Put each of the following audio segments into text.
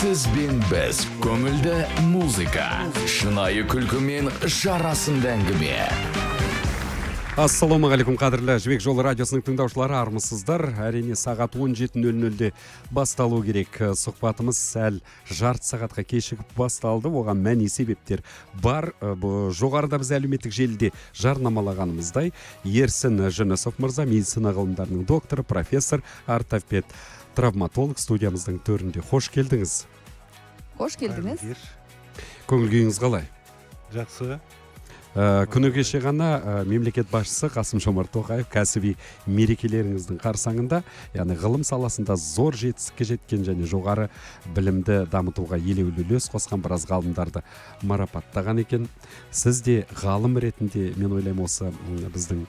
Сіз бен біз көңілді музыка, шынайы күлкі мен жарасымды әңгіме. Ассалаумағалейкум, қадірлі Жібек Жолы радиосының тыңдаушылары, армысыздар. Әрине сағат 17:00-де басталу керек. Сұхбатымыз сәл жарты сағатқа кешігіп басталды. Оған мәни себептер бар. Жоғарыда біз әлеуметтік желіде жарнамалағанымыздай, Ерсін Жүнісов мырза, медицина ғылымдарының докторы, профессор, ортопед, травматолог студиямыздың төрінде. Қош келдіңіз. Қош келдіңіз. Көңіл күйіңіз қалай? Жақсы. Күні кеше ғана мемлекет басшысы Қасым-Жомарт Тоқаев кәсіби мерекелеріңіздің қарсаңында, яғни ғылым саласында зор жетістікке жеткен және жоғары білімді дамытуға елеулі үлес қосқан біраз ғалымдарды марапаттаған екен. Сіз де ғалым ретінде, мен ойлаймын, осы біздің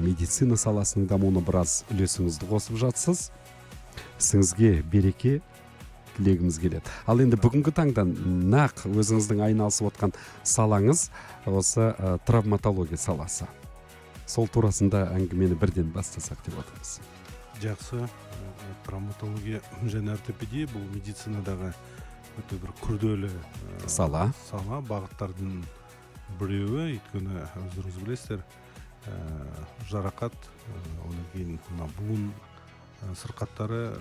медицина саласының дамуына біраз үлесіңізді қосып жатсыз. Сіңізге береке тілегіміз келеді. Ал енді бүгінгі таңда нақ өзіңіздің айналысып отқан салаңыз осы травматология саласы. Сол турасында әңгімені бірден бастасақ деп отырмыз. Жақсы. Травматология және ортопедия бұл медицинадағы өте бір күрделі Сала. Бағыттардың біреуі. Өйткені өздеріңіз білесіздер, жарақат, одан кейін буын сырқаттары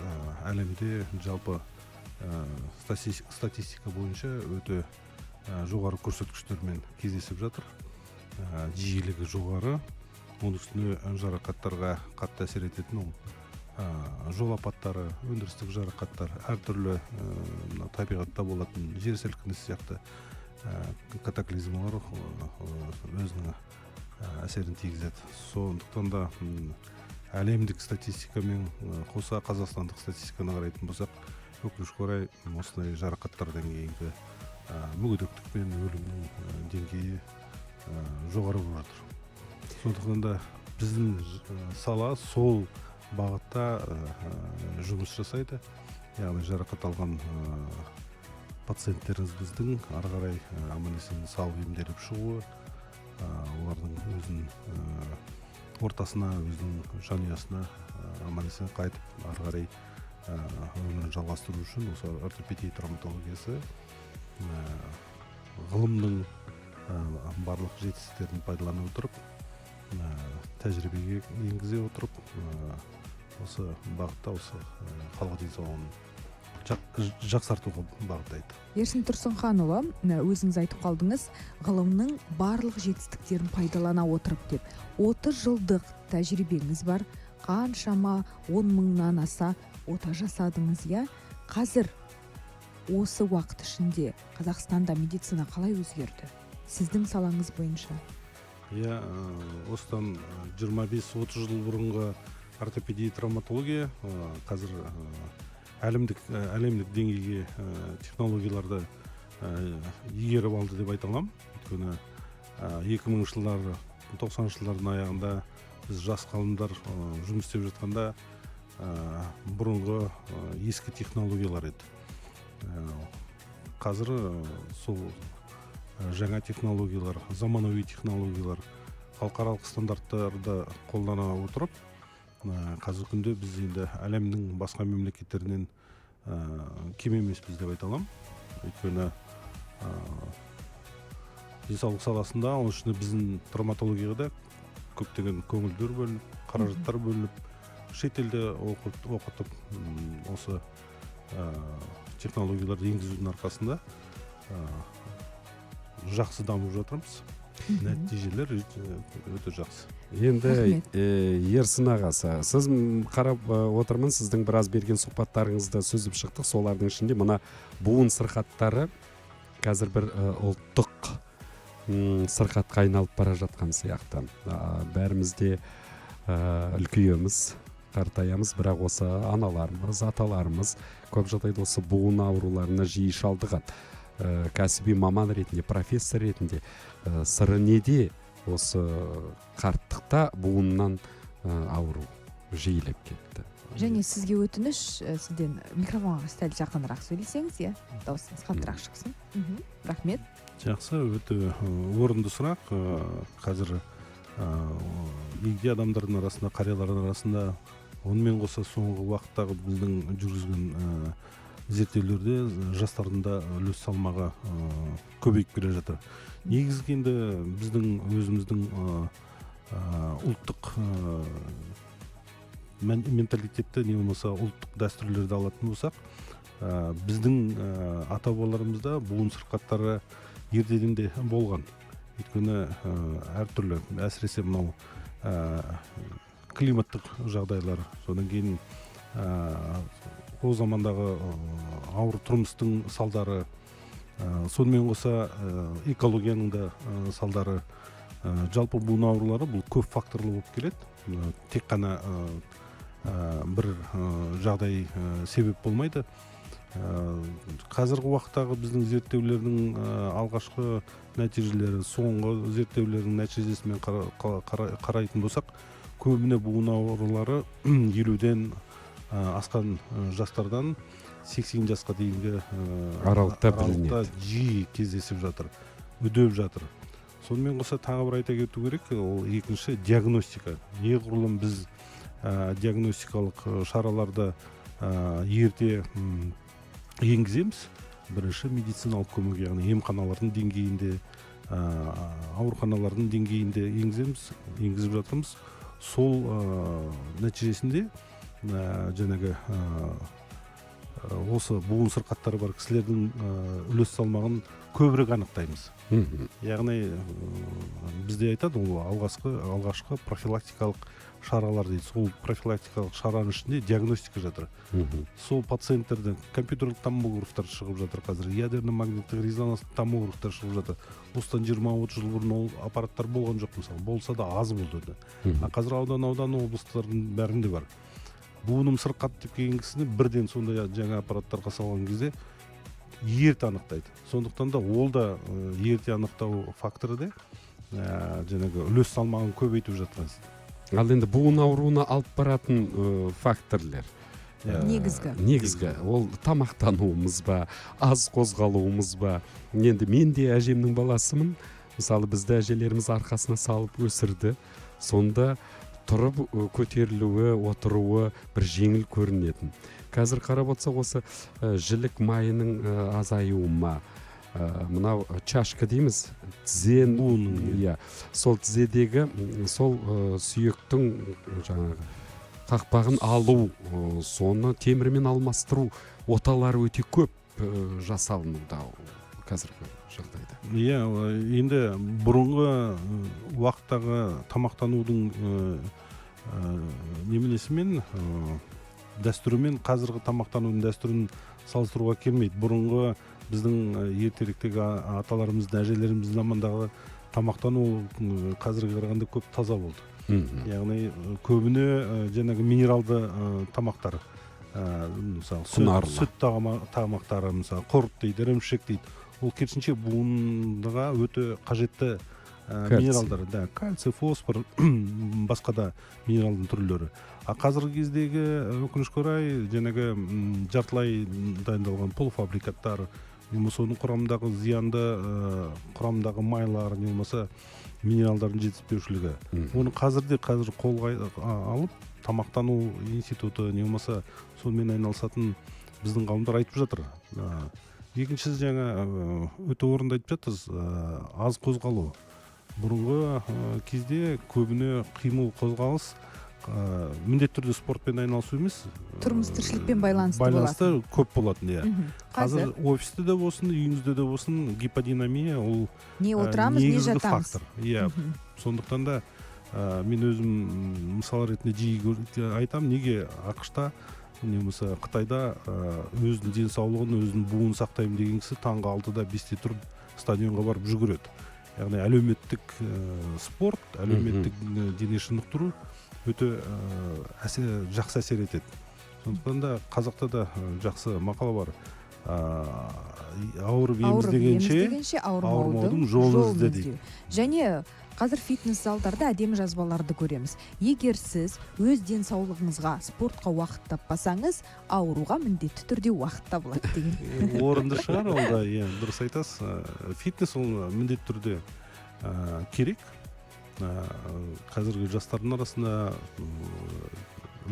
әлемде жалпы статистика бойынша өте жоғары көрсеткіштермен кездесіп жатыр. Жиілігі жоғары. Оның үстіне жарақаттарға қатты әсер ететін жол апаттары, өндірістік жарақаттар, әртүрлі табиғатта болатын жер сілкінісі сияқты катаклизмалар өзінің әсерін тигізеді. Сондықтан да әлемдік статистикамен қоса қазақстандық статистиканы қарайтын болсақ, өкінішке орай осындай жарақаттардан кейінгі мүгедектік пен өлімнің деңгейі жоғары болып жатыр. Сондықтан да біздің сала сол бағытта жұмыс жасайды. Яғни жарақат алған пациенттеріміздің ары қарай аман-есен сау емделіп шығуы, олардың өзінің ортасына, өзінің жанұясына аман-есен қайтып ары қарай өмірін жалғастыру үшін осы ортопедия травматологиясы ғылымның барлық жетістіктерін пайдалана отырып, тәжірибеге енгізе отырып, осы бағытта осы халық денсаулығын жақсартуға бағыттайды. Ерсін Тұрсынханұлы, өзіңіз айтып қалдыңыз, ғылымның барлық жетістіктерін пайдалана отырып деп. 30 жылдық тәжірибеңіз бар, қаншама 10 мыңнан аса ота жасадыңыз, я? Қазір осы уақыт ішінде Қазақстанда медицина қалай өзгерді? Сіздің салаңыз бойынша? Осыдан 25-30 жыл бұрынғы ортопедия травматология қазір әлемдік деңгейге технологияларды игеріп алды деп айта аламын. Өйткені 2000 жылдар, 90 жылдардың аяғында біз жас ғалымдар жұмыс істеп жатқанда бұрынғы ескі технологиялар еді. Қазір сол жаңа технологиялар, заманауи технологиялар, халықаралық стандарттарды қолдана отырып, қазіргі күнде біз енді әлемнің басқа мемлекеттерінен кем емеспіз деп айта аламын. Өйткені денсаулық саласында, оның ішінде біздің травматологияда көптеген көңілдер бөлініп, қаражаттар бөлініп, шетелде оқытып, осы технологияларды енгізудің арқасында жақсы дамып жатырмыз. Нәтижелер өте жақсы. Енді Ерсін ағасы, сіз қарап отырмын, сіздің біраз берген сұхбаттарыңызды сүзіп шықтық. Солардың ішінде мына буын сырқаттары қазір бір ұлттық сырқатқа айналып бара жатқан сияқты. Бәрімізде үлкейеміз, қартаямыз, бірақ осы аналарымыз, аталарымыз көп жағдайда осы буын ауруларына жиі шалдығады. Кәсіби маман ретінде, профессор ретінде сыры неде осы қарттықта буыннан ауру жиілеп кетті? Және сізге өтініш, сізден микрофонға сәл жақынырақ сөйлесеңіз, дауысыңыз қаттырақ шықсын. Рахмет. Жақсы, өте орынды сұрақ. Қазір егде адамдардың арасында, қариялардың арасында, онымен қоса соңғы уақыттағы біздің жүргізген зерттеулерде жастардың да үлес салмағы көбейіп келе жатыр. Негізгі енді біздің өзіміздің ұлттық менталитетті не болмаса ұлттық дәстүрлерді алатын болсақ, біздің ата бабаларымызда буын сырқаттары ертеден де болған. Өйткені әртүрлі, әсіресе мынау климаттық жағдайлар, содан кейін ол замандағы ауыр тұрмыстың салдары, сонымен қоса экологияның да салдары, жалпы буын аурулары бұл көп факторлы болып келеді. Тек қана бір жағдай себеп болмайды. Қазіргі уақыттағы біздің зерттеулердің алғашқы нәтижелері, соңғы зерттеулердің нәтижесімен қарайтын болсақ, көбіне буын аурулары 50-ден асқан жастардан 80 жасқа дейінгі аралықта білінеді, жиі кездесіп жатыр, үдеп жатыр. Сонымен қоса тағы бір айта кету керек, ол екінші диагностика. Неғұрлым біз диагностикалық шараларды ерте енгіземіз, бірінші медициналық көмек, яғни емханалардың деңгейінде, ауруханалардың деңгейінде енгізіп жатырмыз. Сол нәтижесінде жаңағы осы буын сырқаттары бар кісілердің үлес салмағын көбірек анықтаймыз. Яғни бізде айтады, ол алғашқы профилактикалық шаралар дейді. Сол профилактикалық шараның ішінде диагностика жатыр. Сол пациенттерден компьютерлік томографтар шығып жатыр қазір, ядерный магниттік резонанстық томографтар шығып жатыр. Осыдан 20-30 жыл бұрын ол аппараттар болған жоқ, мысалы, болса да аз болды. Қазір аудан облыстардың бәрінде бар. Буыным сырқат деп келген кісіні бірден сондай жаңа аппараттарға салған кезде ерте анықтайды. Сондықтан да ол да ерте анықтау факторы да жаңағы үлес салмағын көбейтіп жатқан. Ал енді буын ауруына алып баратын факторлер негізгі ол тамақтануымыз ба, аз қозғалуымыз ба? Енді мен де әжемнің баласымын. Мысалы, бізді әжелеріміз арқасына салып өсірді. Сонда тұрып көтерілуі, отыруы бір жеңіл көрінетін. Қазір қарап отырсақ, осы жілік майының азаюы ма, мынау чашка дейміз, тізен, сол тізедегі сол сүйектің жаңағы қақпағын алу, соны темірмен алмастыру оталары өте көп жасалынуда қазіргі жағдайда. Енді бұрынғы уақыттағы тамақтанудың неменесімен, дәстүрімен қазіргі тамақтанудың дәстүрін салыстыруға келмейді. Бұрынғы біздің ертеректегі аталарымыздың, әжелеріміздің замандағы тамақтану қазіргі қарағанда көп таза болды. Яғни көбіне жаңағы минералды тамақтар, мысалы сүт тамақтары, мысалы құрт дейді, ірімшік дейді. Ол керісінше буынға өте қажетті минералдар, кальций, фосфор, басқа да минералдың түрлері. Қазіргі кездегі өкінішке орай жаңағы жартылай дайындалған полуфабрикаттар, немесе оның құрамындағы зиянды құрамындағы майлар, немесе минералдардың жетіспеушілігі. Оны қазір қолға алып, тамақтану институты, немесе сонымен айналысатын біздің ғалымдар айтып жатыр. Екіншісі жаңа өте орынды айтып жатырсыз, аз қозғалу. Бұрынғы кезде көбіне қимыл, қозғалыс міндетті түрде спортпен айналысу емес, тұрмыс тіршілікпен байланысты көп болатын. Қазір офисте де болсын, үйіңізде де болсын, гиподинамия ол не отырамыз, не жатамыз. Сондықтан да мен өзім мысал ретінде жиі айтам, неге ақш-та немесе Қытайда өзінің денсаулығын, өзінің буын сақтаймын деген кісі таңғы 6-да 5-те тұрып стадионға барып жүгіреді. Яғни әлеуметтік спорт, әлеуметтік дене шынықтыру өте жақсы әсер етеді. Сондықтан да қазақта да жақсы мақал бар. Ауырып еміздегенше ауырмаудың жолын ізде дейді. Және қазір фитнес залдарда әдемі жазбаларды көреміз. Егер сіз өз денсаулығыңызға, спортқа уақыт таппасаңыз, ауруға міндетті түрде уақыт табылады деген. Орынды шығар, ол да, дұрыс айтасыз. Фитнес ол міндетті түрде керек. Қазіргі жастардың арасында,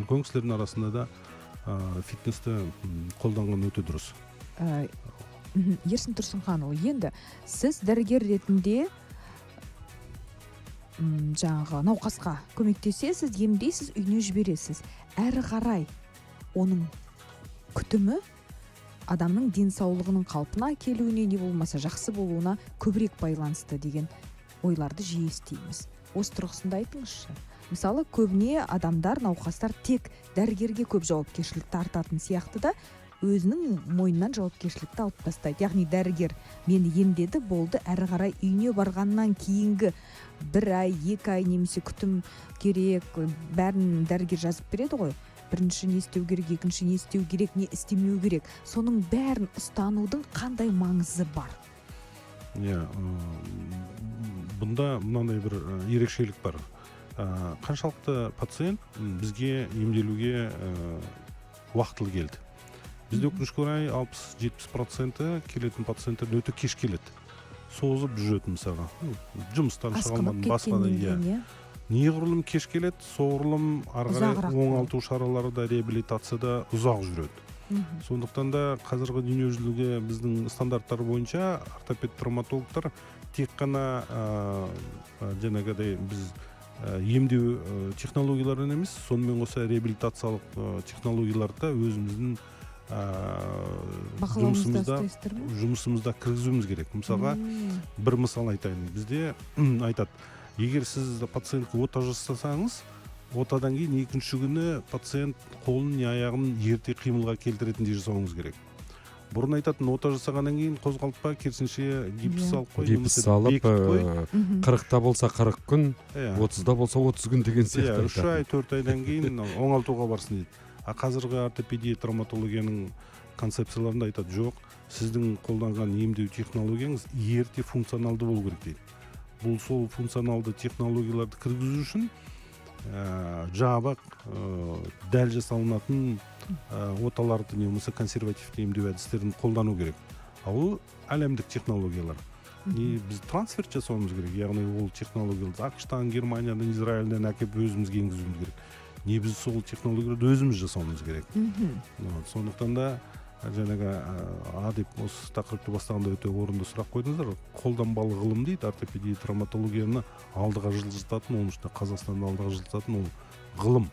үлкен кісілердің арасында да фитнесте қолданған өте дұрыс. Ерсін Тұрсынханұлы, енді сіз дәрігер ретінде жаңағы науқасқа көмектесесіз, емдейсіз, үйіне жібересіз. Әрі қарай оның күтімі адамның денсаулығының қалпына келуіне не болмаса жақсы болуына көбірек байланысты деген ойларды жиі естиміз. Осы тұрғысында айтыңызшы. Мысалы, көбіне адамдар, науқастар тек дәрігерге көп жауапкершілікті артатын сияқты да, өзінің мойнынан жауапкершілікті алып тастайды. Яғни дәрігер мені емдеді, болды, әрі қарай үйіне барғаннан кейінгі 1 ай, 2 ай немесе күтім керек, бәрін дәрігер жазып береді ғой. Бірінші не істеу керек, екінші не істеу керек, не істемеу керек. Соның бәрін ұстанудың қандай маңызы бар? Бұнда мынандай бір ерекшелік бар. Қаншалықты пациент бізге емделуге уақытылы келді. Бізде өкінішке орай 60-70% келетін пациенттер өте кеш келеді. Созып жүреді мысалға. Жұмыстан шығалмадым, басқа да. Неғұрлым кеш келеді, соғұрлым ары қарай оңалту шаралары да, реабилитация да ұзақ жүреді. Сондықтан да қазіргі дүниежүзілігі біздің стандарттар бойынша ортопед травматологтар тек қана жаңағыдай біз емдеу технологияларын емес, сонымен қоса реабилитациялық технологияларды да өзіміздің жұмысымызда кіргізуіміз керек. Мысалға, бір мысал айтайын. Бізде айтады, егер сіз пациентке ота жасасаңыз, отадан кейін екінші күні пациент қолын не аяғын ерте қимылға келтіретіндей жасауыңыз керек. Бұрын айтатын, ота жасағаннан кейін қозғалтпа, керісінше гипс салып қой, гипс салып, 40-та болса 40 күн, 30-да болса 30 күн деген сияқты. 3 ай, 4 айдан кейін оңалтуға барсын дейді. Қазіргі ортопедия травматологияның концепцияларында айтады, жоқ, сіздің қолданған емдеу технологияңыз ерте функционалды болу керек дейді. Бұл сол функционалды технологияларды кіргізу үшін жабық, дәл жасалынатын оталарды немесе консервативті емдеу әдістерін қолдану керек. Ол әлемдік технологиялар. Біз трансфер жасауымыз керек, яғни ол технологияларды ақш-тан, Германиядан, Израильден әкеп өзімізге енгізуіміз керек. Не біз сол технологияларды өзіміз жасауымыз керек. Сондықтан да жаңағы деп осы тақырыпты бастағанда өте орынды сұрақ қойдыңыздар. Қолданбалы ғылым дейді, ортопедия травматологияны алдыға жылжытатын, оның ішінде Қазақстанды алдыға жылжытатын ол ғылым.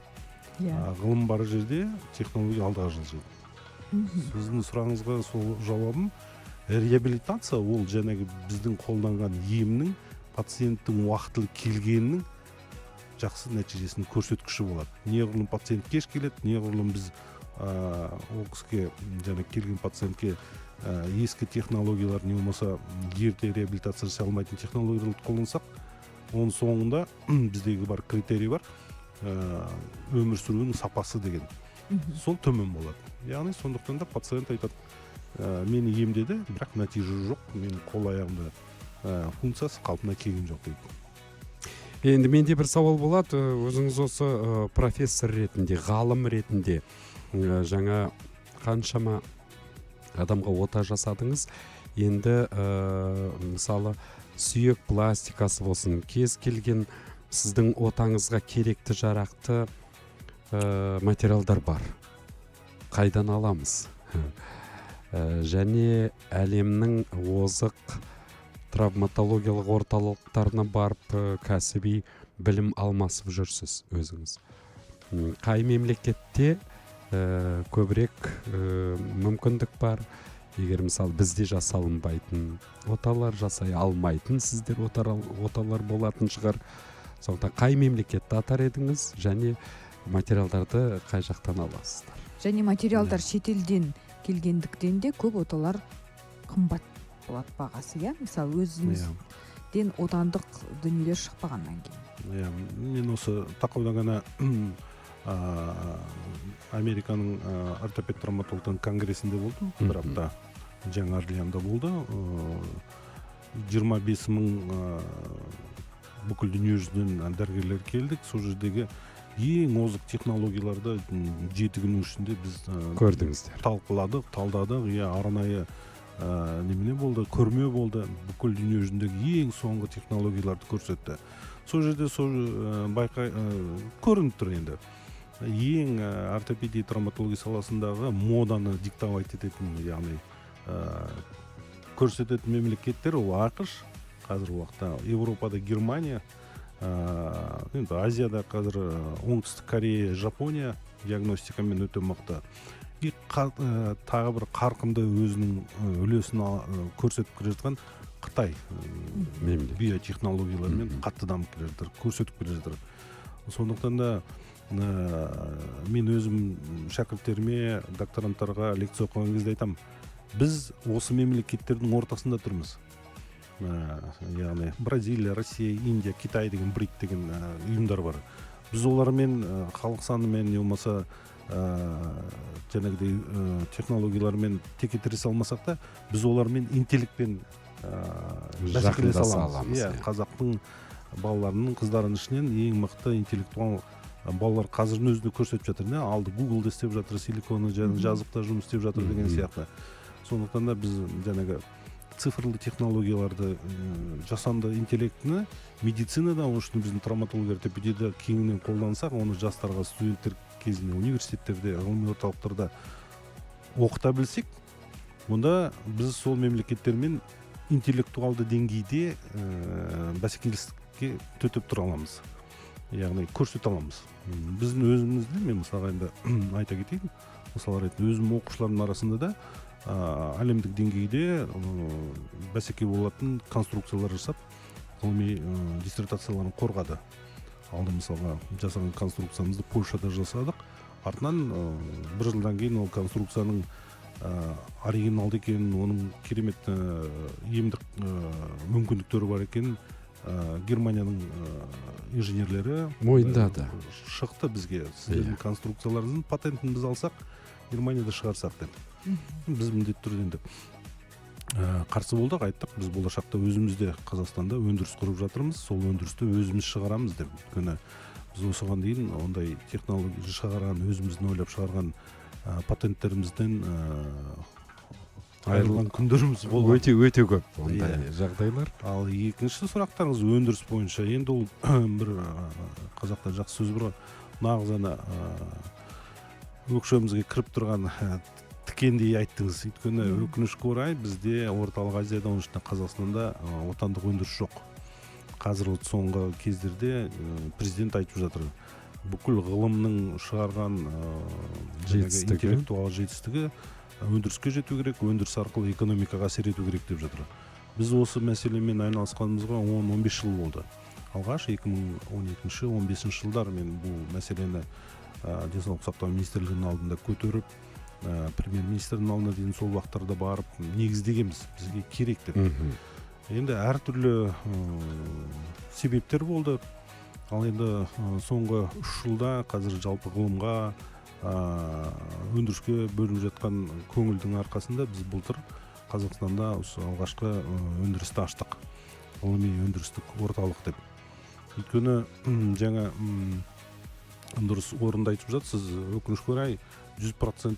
Ғылым бар жерде технология алдыға жылжиды. Сіздің сұрағыңызға сол жауабым, реабилитация ол жаңағы біздің қолданған емнің пациенттің уақытылы келгенінің жақсы нәтижесін көрсеткіші болады. Неғұрлым пациент кеш келеді, неғұрлым біз ол кісіге келген пациентке ескі технологиялар не болмаса ерте реабилитация жасай алмайтын технологияларды қолдансақ, оның соңында біздегі бар критерий бар, өмір сүруінің сапасы деген. Сол төмен болады. Яғни сондықтан да пациент айтады, мені емдеді, бірақ нәтиже жоқ, менің қол аяғымда функциясы қалпына келген жоқ дейді. Енді менде бір сауал болады, өзіңіз осы профессор ретінде, ғалым ретінде жаңа қаншама адамға ота жасадыңыз. Енді мысалы сүйек пластикасы болсын, кез келген сіздің отаңызға керекті жарақты материалдар бар. Қайдан аламыз? Және әлемнің озық травматологиялық орталықтарына барып кәсіби білім алмасып жүрсіз өзіңіз. Қай мемлекетте көбірек мүмкіндік бар? Егер мысалы бізде жасалынбайтын оталар, жасай алмайтын сіздер оталар болатын шығар. Сондықтан қай мемлекетті атар едіңіз және материалдарды қай жақтан аласыздар? Және материалдар шетелден келгендіктен де көп оталар қымбат болады бағасы, мысалы өзіңізден отандық дүниелер шықпағаннан кейін. Мен осы тақауда ғана Американың ортопед травматологтардың конгрессінде болдым, бір апта Жаңа Орлеанда болды. 25 мың бүкіл дүниежүзінен дәрігерлер келдік. Сол жердегі ең озық технологияларды 7 күннің ішінде біз көрдіңіздер, талқыладық, талдадық. Арнайы немене болды, көрме болды, бүкіл дүние жүзіндегі ең соңғы технологияларды көрсетті. Сол жерде байқай көрініп тұр енді. ең ортопедия травматология саласындағы моданы диктовать ететін, яғни көрсететін мемлекеттер ол ақш қазіргі уақытта, Европада Германия, енді Азияда қазір оңтүстік Корея, Жапония диагностикамен өте мықты. И тағы бір қарқынды өзінің үлесін көрсетіп келе жатқан Қытай биотехнологиялармен қатты дамып келе жатыр, көрсетіп келе жатыр. Сондықтан да мен өзім шәкірттеріме, докторанттарға лекция оқыған кезде айтамын, біз осы мемлекеттердің ортасында тұрмыз. Яғни Бразилия, Россия, Индия, Китай деген брик деген ұйымдар бар. Біз олармен халық санымен не болмаса жаңағыдай технологиялармен теке тіресе алмасақ та, біз олармен интеллектпен бәсекелесе аламыз. Қазақтың балаларының, қыздарының ішінен ең мықты интеллектуал балалар қазірдің өзінде көрсетіп жатыр. Алды Google-да істеп жатыр, силиконы жазықта жұмыс істеп жатыр деген сияқты. Сондықтан да біз жаңағы цифрлы технологияларды, жасанды интеллектіні медицинада, оның үшін біздің травматология ортопедияда кеңінен қолдансақ, оны жастарға, студенттер кезінде университеттерде, ғылыми орталықтарда оқыта білсек, онда біз сол мемлекеттермен интеллектуалды деңгейде бәсекелестікке төтеп тұра аламыз. Яғни көрсете аламыз. Біздің өзімізде, мен мысалға енді айта кетейін, мысалға ретінде өзім оқушылардың арасында да әлемдік деңгейде бәсеке болатын конструкциялар жасап, ғылыми диссертацияларын қорғады. Алды мысалға жасаған конструкциямызды Польшада жасадық. Артынан бір жылдан кейін ол конструкцияның оригиналды екенін, оның керемет емдік мүмкіндіктері бар екенін Германияның инженерлері мойындады. Шықты бізге. Сіздердің конструкцияларыңыздың патентін біз алсақ, Германияда шығарсақ деп. Біз міндетті түрде енді қарсы болдық, айттық, біз болашақта өзімізде Қазақстанда өндіріс құрып жатырмыз, сол өндірісті өзіміз шығарамыз деп. Өйткені біз осыған дейін ондай технология шығарған, өзіміздің ойлап шығарған патенттерімізден айырылған күндеріміз болған. Өте көп ондай жағдайлар. Ал екінші сұрақтарыңыз өндіріс бойынша. Енді ол бір қазақта жақсы сөз бар, нағыз ана өкшемізге кіріп тұрған тікендей айттыңыз. Өйткені өкінішке орай бізде орталық Азияда, оның ішінде Қазақстанда отандық өндіріс жоқ. Қазір соңғы кездерде президент айтып жатыр, бүкіл ғылымның шығарған интеллектуал жетістігі өндіріске жету керек, өндіріс арқылы экономикаға әсер ету керек деп жатыр. Біз осы мәселемен айналысқанымызға 10-15 жыл болды. Алғаш 2012-15 жылдар мен бұл мәселені денсаулық сақтау министрлігінің алдында көтеріп, премьер-министрдің алдына дейін сол уақыттарда барып негіздегенбіз, бізге керек деп. Енді әртүрлі себептер болды. Ал енді соңғы 3 жылда қазір жалпы ғылымға, өндіріске бөлініп жатқан көңілдің арқасында біз былтыр Қазақстанда осы алғашқы өндірісті аштық. Ғылыми өндірістік орталық деп. Өйткені жаңа дұрыс орында айтып жатсыз, өкінішке орай 100%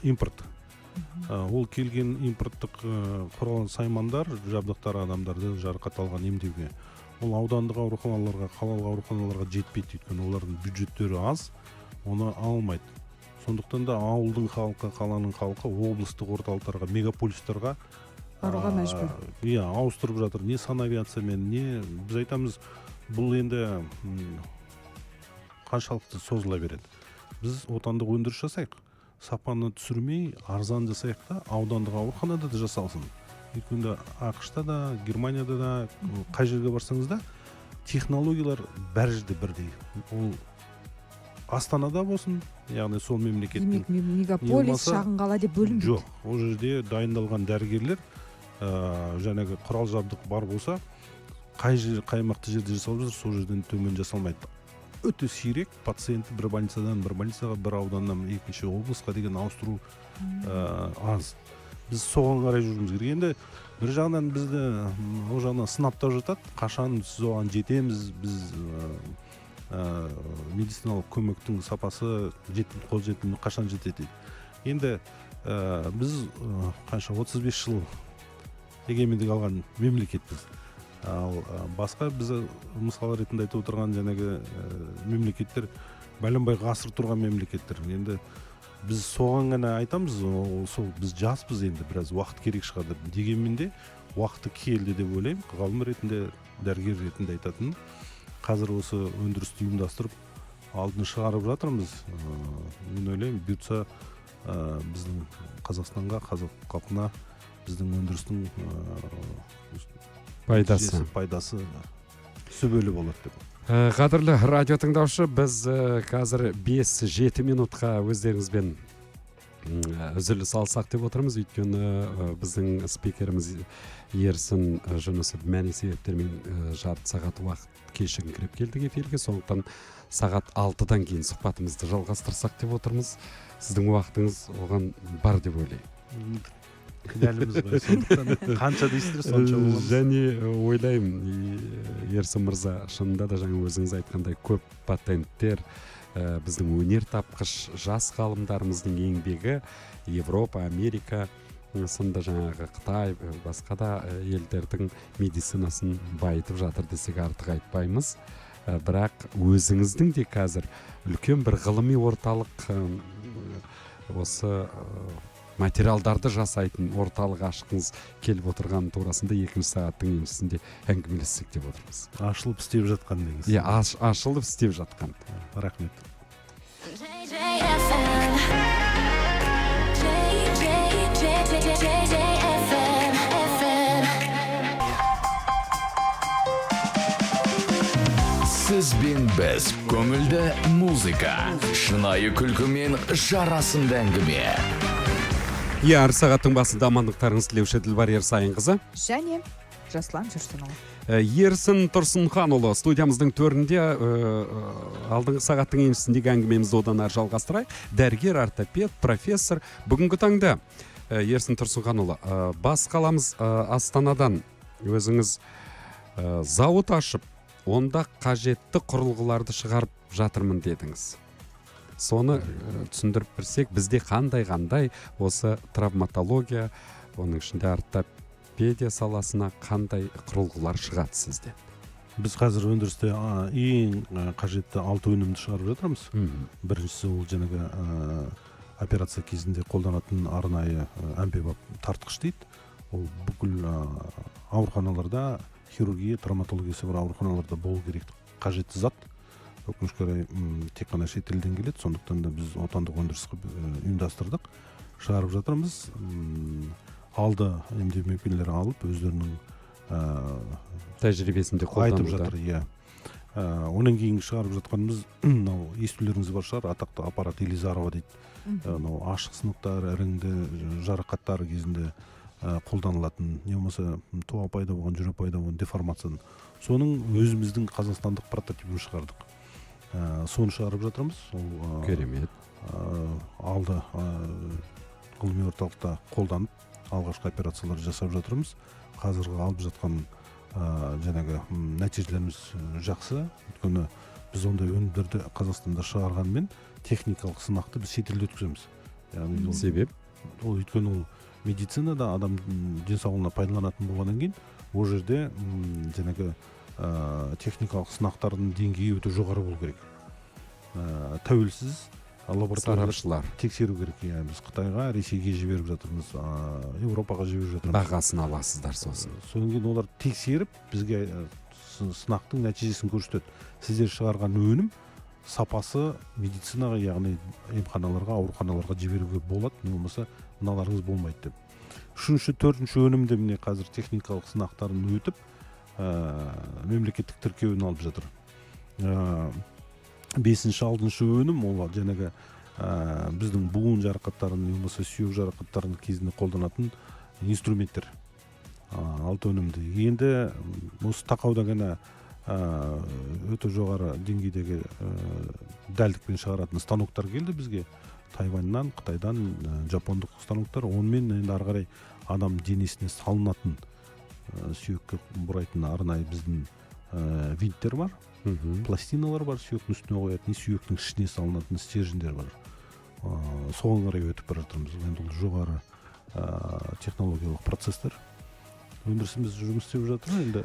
импорт. Ол келген импорттық құралған саймандар, жабдықтар адамдарды жарақат алған емдеуге. Ол аудандық ауруханаларға, қалалық ауруханаларға жетпейді, өйткені олардың бюджеттері аз, оны алмайды. Сондықтан да ауылдың халқы, қаланың халқы облыстық орталықтарға, мегаполистарға баруға мәжбүр. Ауыстырып жатыр. Не санавиациямен, не біз айтамыз, бұл енді қаншалықты созыла береді. Біз отандық өндіріс жасайық, сапаны түсірмей, арзан жасайық та, аудандық ауруханада да жасалсын. Өйткені ақшта да, Германияда да, қай жерге барсаңыз да, технологиялар бәр жерде бірдей. Ол Астанада болсын, яғни сол мемлекеттің мегаполис, шағын қала деп бөлінбейді. Жоқ, ол жерде дайындалған дәрігерлер, жаңағы құрал жабдық бар болса, қай аймақты жерде жасалып жатыр, сол жерден төмен жасалмайды. Өте сирек пациентті бір больницадан бір больницаға, бір ауданнан екінші облысқа деген ауыстыру аз. Біз соған қарай жүрміз керек. Енді бір жағынан бізді ол жағынан сынаптап жатады, қашан біз оған жетеміз, біз медициналық көмектің сапасы қолжетімді қашан жетеді. Енді біз қанша 35 жыл егемендік алған мемлекетпіз. Ал басқа біз мысал ретінде айтып отырған жаңағы мемлекеттер бәленбай ғасыр тұрған мемлекеттер. Енді біз соған ғана айтамыз, сол біз жаспыз, енді біраз уақыт керек шығар деп. Дегенмен де уақыты келді деп ойлаймын. Ғалым ретінде, дәрігер ретінде айтатын. Қазір осы өндірісті ұйымдастырып алдын шығарып жатырмыз. Мен ойлаймын, бұйыртса біздің Қазақстанға, қазақ халқына біздің өндірістің пайдасы сүбелі болады деп. Қадірлі радио тыңдаушы, біз қазір 5-7 минутқа өздеріңізбен үзіліс алсақ деп отырмыз. Өйткені біздің спикеріміз Ерсін Жүнісов мәне себептермен жарты сағат уақыт кешігіңкіреп келдік эфирге. Сондықтан сағат 6-дан кейін сұхбатымызды жалғастырсақ деп отырмыз. Сіздің уақытыңыз оған бар деп ойлаймын. Кінәліміз ғой, сондықтан қанша дейсіздер сонша боламыз. Және ойлаймын, Ерсін мырза, шынында да жаңа өзіңіз айтқандай көп патенттер, біздің өнер тапқыш жас ғалымдарымыздың еңбегі Европа, Америка сынды жаңағы Қытай, басқа да елдердің медицинасын байытып жатыр десек артық айтпаймыз. Бірақ өзіңіздің де қазір үлкен бір ғылыми орталық, осы материалдарды жасайтын орталық ашқыңыз келіп отырған турасында 2 сағаттың еншісінде әңгімелессек деп отырмыз. Ашылып істеп жатқан дегенсіз. Иә, ашылып істеп жатқан. Рахмет. Сіз бен біз көңілді музыка, шынайы күлкі мен жарасымды әңгіме. Әр сағаттың басында амандықтарыңыз тілеуші Дилбар Ерсайынқызы және Жаслан Жүрсінұлы. Ерсін Тұрсынханұлы студиямыздың төрінде. Алдыңғы сағаттың еншісіндегі әңгімемізді одан әрі жалғастырайық. Дәрігер, ортопед, профессор. Бүгінгі таңда Ерсін Тұрсынханұлы, бас қаламыз Астанадан өзіңіз зауыт ашып, онда қажетті құрылғыларды шығарып жатырмын дедіңіз. Соны түсіндіріп берсек, бізде қандай осы травматология, оның ішінде ортопедия саласына қандай құрылғылар шығады сізде? Біз қазір өндірісте ең қажетті 6 өнімді шығарып жатырмыз. Біріншісі ол жаңағы операция кезінде қолданатын арнайы әмбебап тартқыш дейді. Ол бүкіл ауруханаларда, хирургия, травматологиясы бар ауруханаларда болу керек қажетті зат. Өкінішке орай тек қана шет елден келеді, сондықтан да біз отандық өндірісті ұйымдастырдық, шығарып жатырмыз. Алды емдеу алып, өздерінің тәжірибесінде айтып жатыр. Онан кейін шығарып жатқанымыз, естулеріңіз бар шығар, атақты аппарат Елизарова дейді. Ашық сынықтар, іріңді жарақаттар кезінде қолданылатын, не болмаса туа пайда болған, жүре пайда болған деформацияны. Соның өзіміздің қазақстандық прототипін шығардық. Соны шығарып жатырмыз. Керемет. Алды ғылыми орталықта қолданып, алғашқы операциялар жасап жатырмыз. Қазіргі алып жатқан жаңағы нәтижелеріміз жақсы. Өйткені біз ондай өнімдерді Қазақстанда шығарғанмен техникалық сынақты біз шетелде өткіземіз. Себеп? Өйткені ол медицинада адам денсаулығына пайдаланатын болғаннан кейін, ол жерде жаңағы техникалық сынақтардың деңгейі өте жоғары болу керек. Тәуелсіз лабораториялар тексеру керек. Біз Қытайға, Ресейге жіберіп жатырмыз, Еуропаға жіберіп жатырмыз. Бағасын аласыздар сосын. Содан кейін олар тексеріп, бізге сынақтың нәтижесін көрсетеді. Сіздер шығарған өнім сапасы медицинаға, яғни емханаларға, ауруханаларға жіберуге болады, не болмаса мыналарыңыз болмайды деп. 3-ші, 4-ші өнімді міне қазір техникалық сынақтарын өтіп, мемлекеттік тіркеуін алып жатыр. 5-ші, 6-ші өнім ол жаңағы біздің буын жарақаттарын, не болмаса сүйек жарақаттарын кезінде қолданатын инструменттер. 6 өнімді. Енді осы тақауда ғана өте жоғары деңгейдегі дәлдікпен шығаратын станоктар келді бізге. Тайваньнан, Қытайдан, жапондық станоктар. Онымен енді ары қарай адам денесіне салынатын, сүйекке бұрайтын арнайы біздің винттер бар. Пластиналар бар, сүйектің үстіне қоятын, сүйектің ішіне салынатын стержендер бар. Соған қарай өтіп бара жатырмыз. Енді ол жоғары технологиялық процесстер. өндірісіміз жұмыс істеп жатыр енді.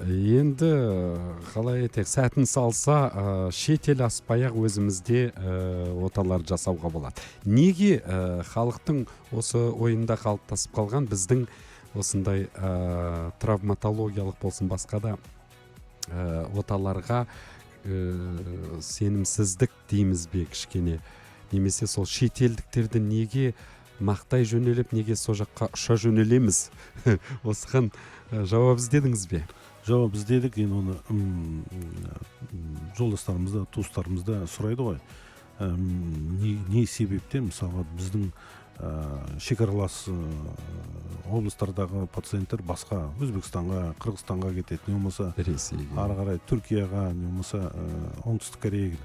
Енді қалай айтайық, сәтін салса шетел аспай-ақ өзімізде оталар жасауға болады. Неге халықтың осы ойында қалыптасып қалған біздің осындай травматологиялық болсын басқа да оталарға сенімсіздік дейміз бе кішкене, немесе сол шетелдіктерді неге мақтай жөнеліп, неге сол жаққа ұша жөнелеміз? Осыған жауап іздедіңіз бе? Жауап іздедік, енді оны жолдастарымызда, туыстарымызда сұрайды ғой. Не себептен, мысалға біздің шекаралас облыстардағы пациенттер басқа Өзбекстанға, Қырғызстанға кетеді, не болмаса Ресейге, ары қарай Түркияға, не болмаса оңтүстік Кореяға.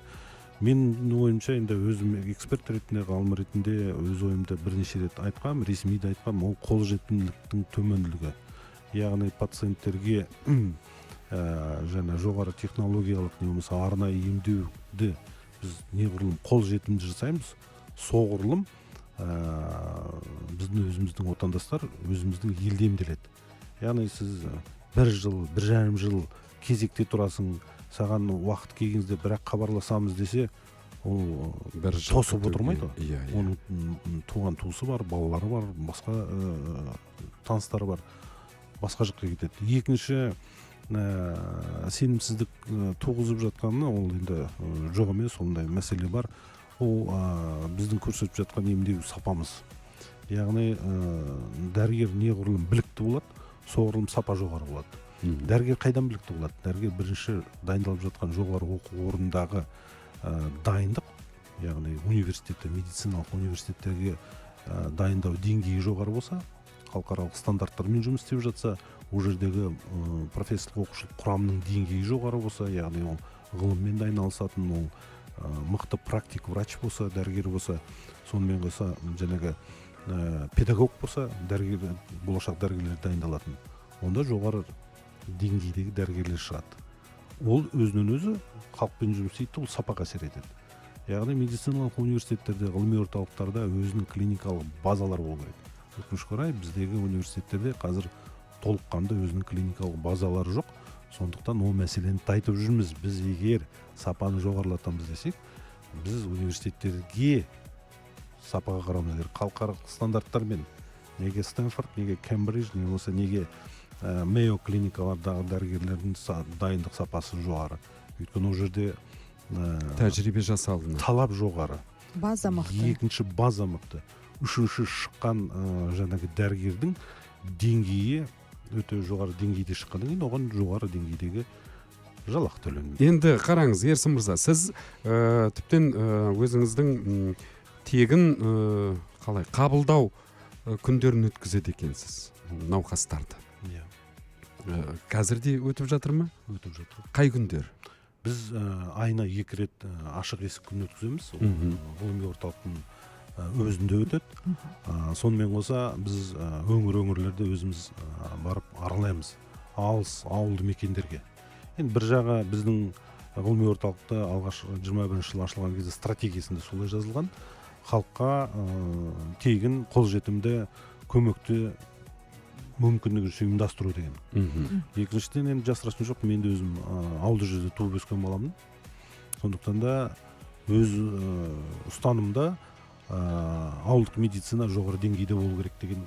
Мен ойымша, енді өзім эксперт ретінде, ғалым ретінде өз ойымды бірнеше рет айтқам, ресми де айтқам, ол қолжетімділіктің төмендігі. Яғни пациенттерге жаңа жоғары технологиялық, не болмаса арнайы емдеуді біз неғұрлым қолжетімді жасаймыз, соғұрлым біздің өзіміздің отандастар өзіміздің елде емделеді. Яғни сіз 1 жыл, 1,5 жыл кезекте тұрасың, саған уақыт келгенде бірақ хабарласамыз десе, ол тосып отырмайды. Оның туған туысы бар, балалары бар, басқа таныстары бар, басқа жаққа кетеді. Екінші, сенімсіздік туғызып жатқаны, ол енді жоқ емес, ондай мәселе бар. Ол біздің көрсетіп жатқан емдеу сапамыз. Яғни дәрігер неғұрлым білікті болады, соғұрлым сапа жоғары болады. Дәрігер қайдан білікті болады? Дәрігер бірінші дайындалып жатқан жоғары оқу орнындағы дайындық, яғни университетте, медициналық университеттерге дайындау деңгейі жоғары болса, халықаралық стандарттармен жұмыс істеп жатса, ол жердегі профессорлық оқушылық құрамының деңгейі жоғары болса, яғни ол ғылыммен айналысатын, ол мықты практик врач болса, дәрігер болса, сонымен қоса жаңағы педагог болса, дәрігер, болашақ дәрігерлер дайындалатын. Онда жоғары деңгейдегі дәрігерлер шығады. Ол өзінен өзі халықпен жұмыс істейді, ол сапаға әсер етеді. Яғни медициналық университеттерде, ғылыми орталықтарда өзінің клиникалық базалар болу керек. Өкінішке орай, біздегі университеттерде қазір толыққанды өзінің клиникалық базалары жоқ. Сондықтан ол мәселені айтып жүрміз. Біз егер сапаны жоғарылатамыз десек, біз университеттерге сапаға қарауымыз керек. Халықаралық стандарттармен, неге Стэнфорд, неге Кембридж, не болмаса неге Мэйо клиникалардағы дәрігерлердің дайындық сапасы жоғары. Өйткені ол жерде тәжірибе жасалды. Талап жоғары. База мықты. Екінші база мықты. Үшінші шыққан жаңағы дәрігердің деңгейі өте жоғары деңгейде шыққаннан кейін оған жоғары деңгейдегі жалақы төленеді. Енді қараңыз, Ерсін мырза, сіз тіптен өзіңіздің тегін қалай қабылдау күндерін өткізеді екенсіз науқастарды. Қазір де өтіп жатыр ма? Өтіп жатыр. Қай күндер? Біз айына 2 рет ашық есік күн өткіземіз. Ғылыми орталықтың өзінде өтеді. Сонымен қоса біз өңірлерде өзіміз барып аралаймыз. Алыс ауылды мекендерге. Енді бір жағы біздің ғылыми орталықта алғаш 21 жыл ашылған кезде стратегиясында солай жазылған. Халыққа тегін қолжетімді көмекті мүмкіндігі ұйымдастыру деген. Екіншіден, енді жасыратын жоқ, мен де өзім ауылды жерде туып өскен баламын. Сондықтан да өз ұстанымда ауылдық медицина жоғары деңгейде болу керек деген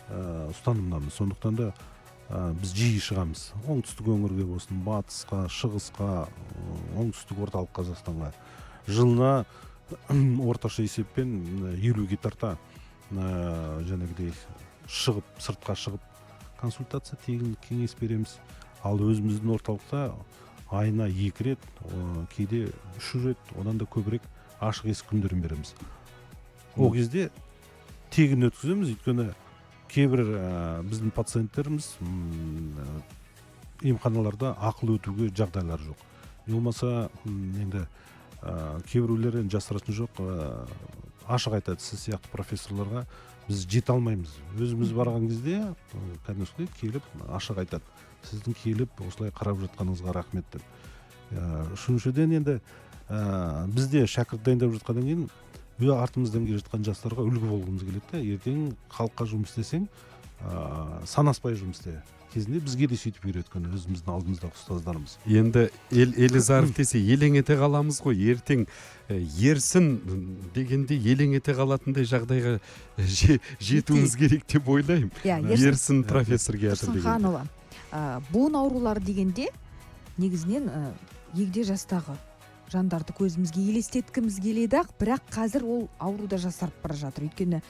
ұстанымдамыз. Сондықтан да біз жиі шығамыз. Оңтүстік өңірге болсын, батысқа, шығысқа, оңтүстік орталық Қазақстанға. Жылына орташа есеппен 50-ге тарта жаңағыдай шығып, сыртқа шығып консультация тегін кеңес береміз. Ал өзіміздің орталықта айына 2 рет, кейде 3 рет, одан да көбірек ашық есік күндерін береміз. Ол кезде тегін өткіземіз, өйткені кейбір біздің пациенттеріміз емханаларда ақылы өтуге жағдайлары жоқ. Болмаса енді кейбіреулер жасыратын жоқ, ашық айтады, сіз сияқты профессорларға біз жете алмаймыз. Өзіміз барған кезде кәдімгідей келіп ашық айтады. Сіздің келіп осылай қарап жатқаныңызға рахмет деп. Үшіншіден енді бізде шәкірт дайындап жатқаннан кейін артымыздан келе жатқан жастарға үлгі болғымыз келеді. Ертең халыққа жұмыс істесең, санаспай жұмыс істе. Кезінде бізге де сөйтіп үйреткен өзіміздің алдымыздағы ұстаздарымыз. Енді Елизаров десе елең ете қаламыз ғой, ертең ерсін дегенде елең ете қалатындай жағдайға жетуіміз керек деп ойлаймын. Ерсін профессор келатыр деген. Тұрсынханұлы, буын аурулары дегенде негізінен егде жастағы жандарды көзімізге елестеткіміз келеді ақ, бірақ қазір ол ауру да жасарып бара жатыр. Өйткені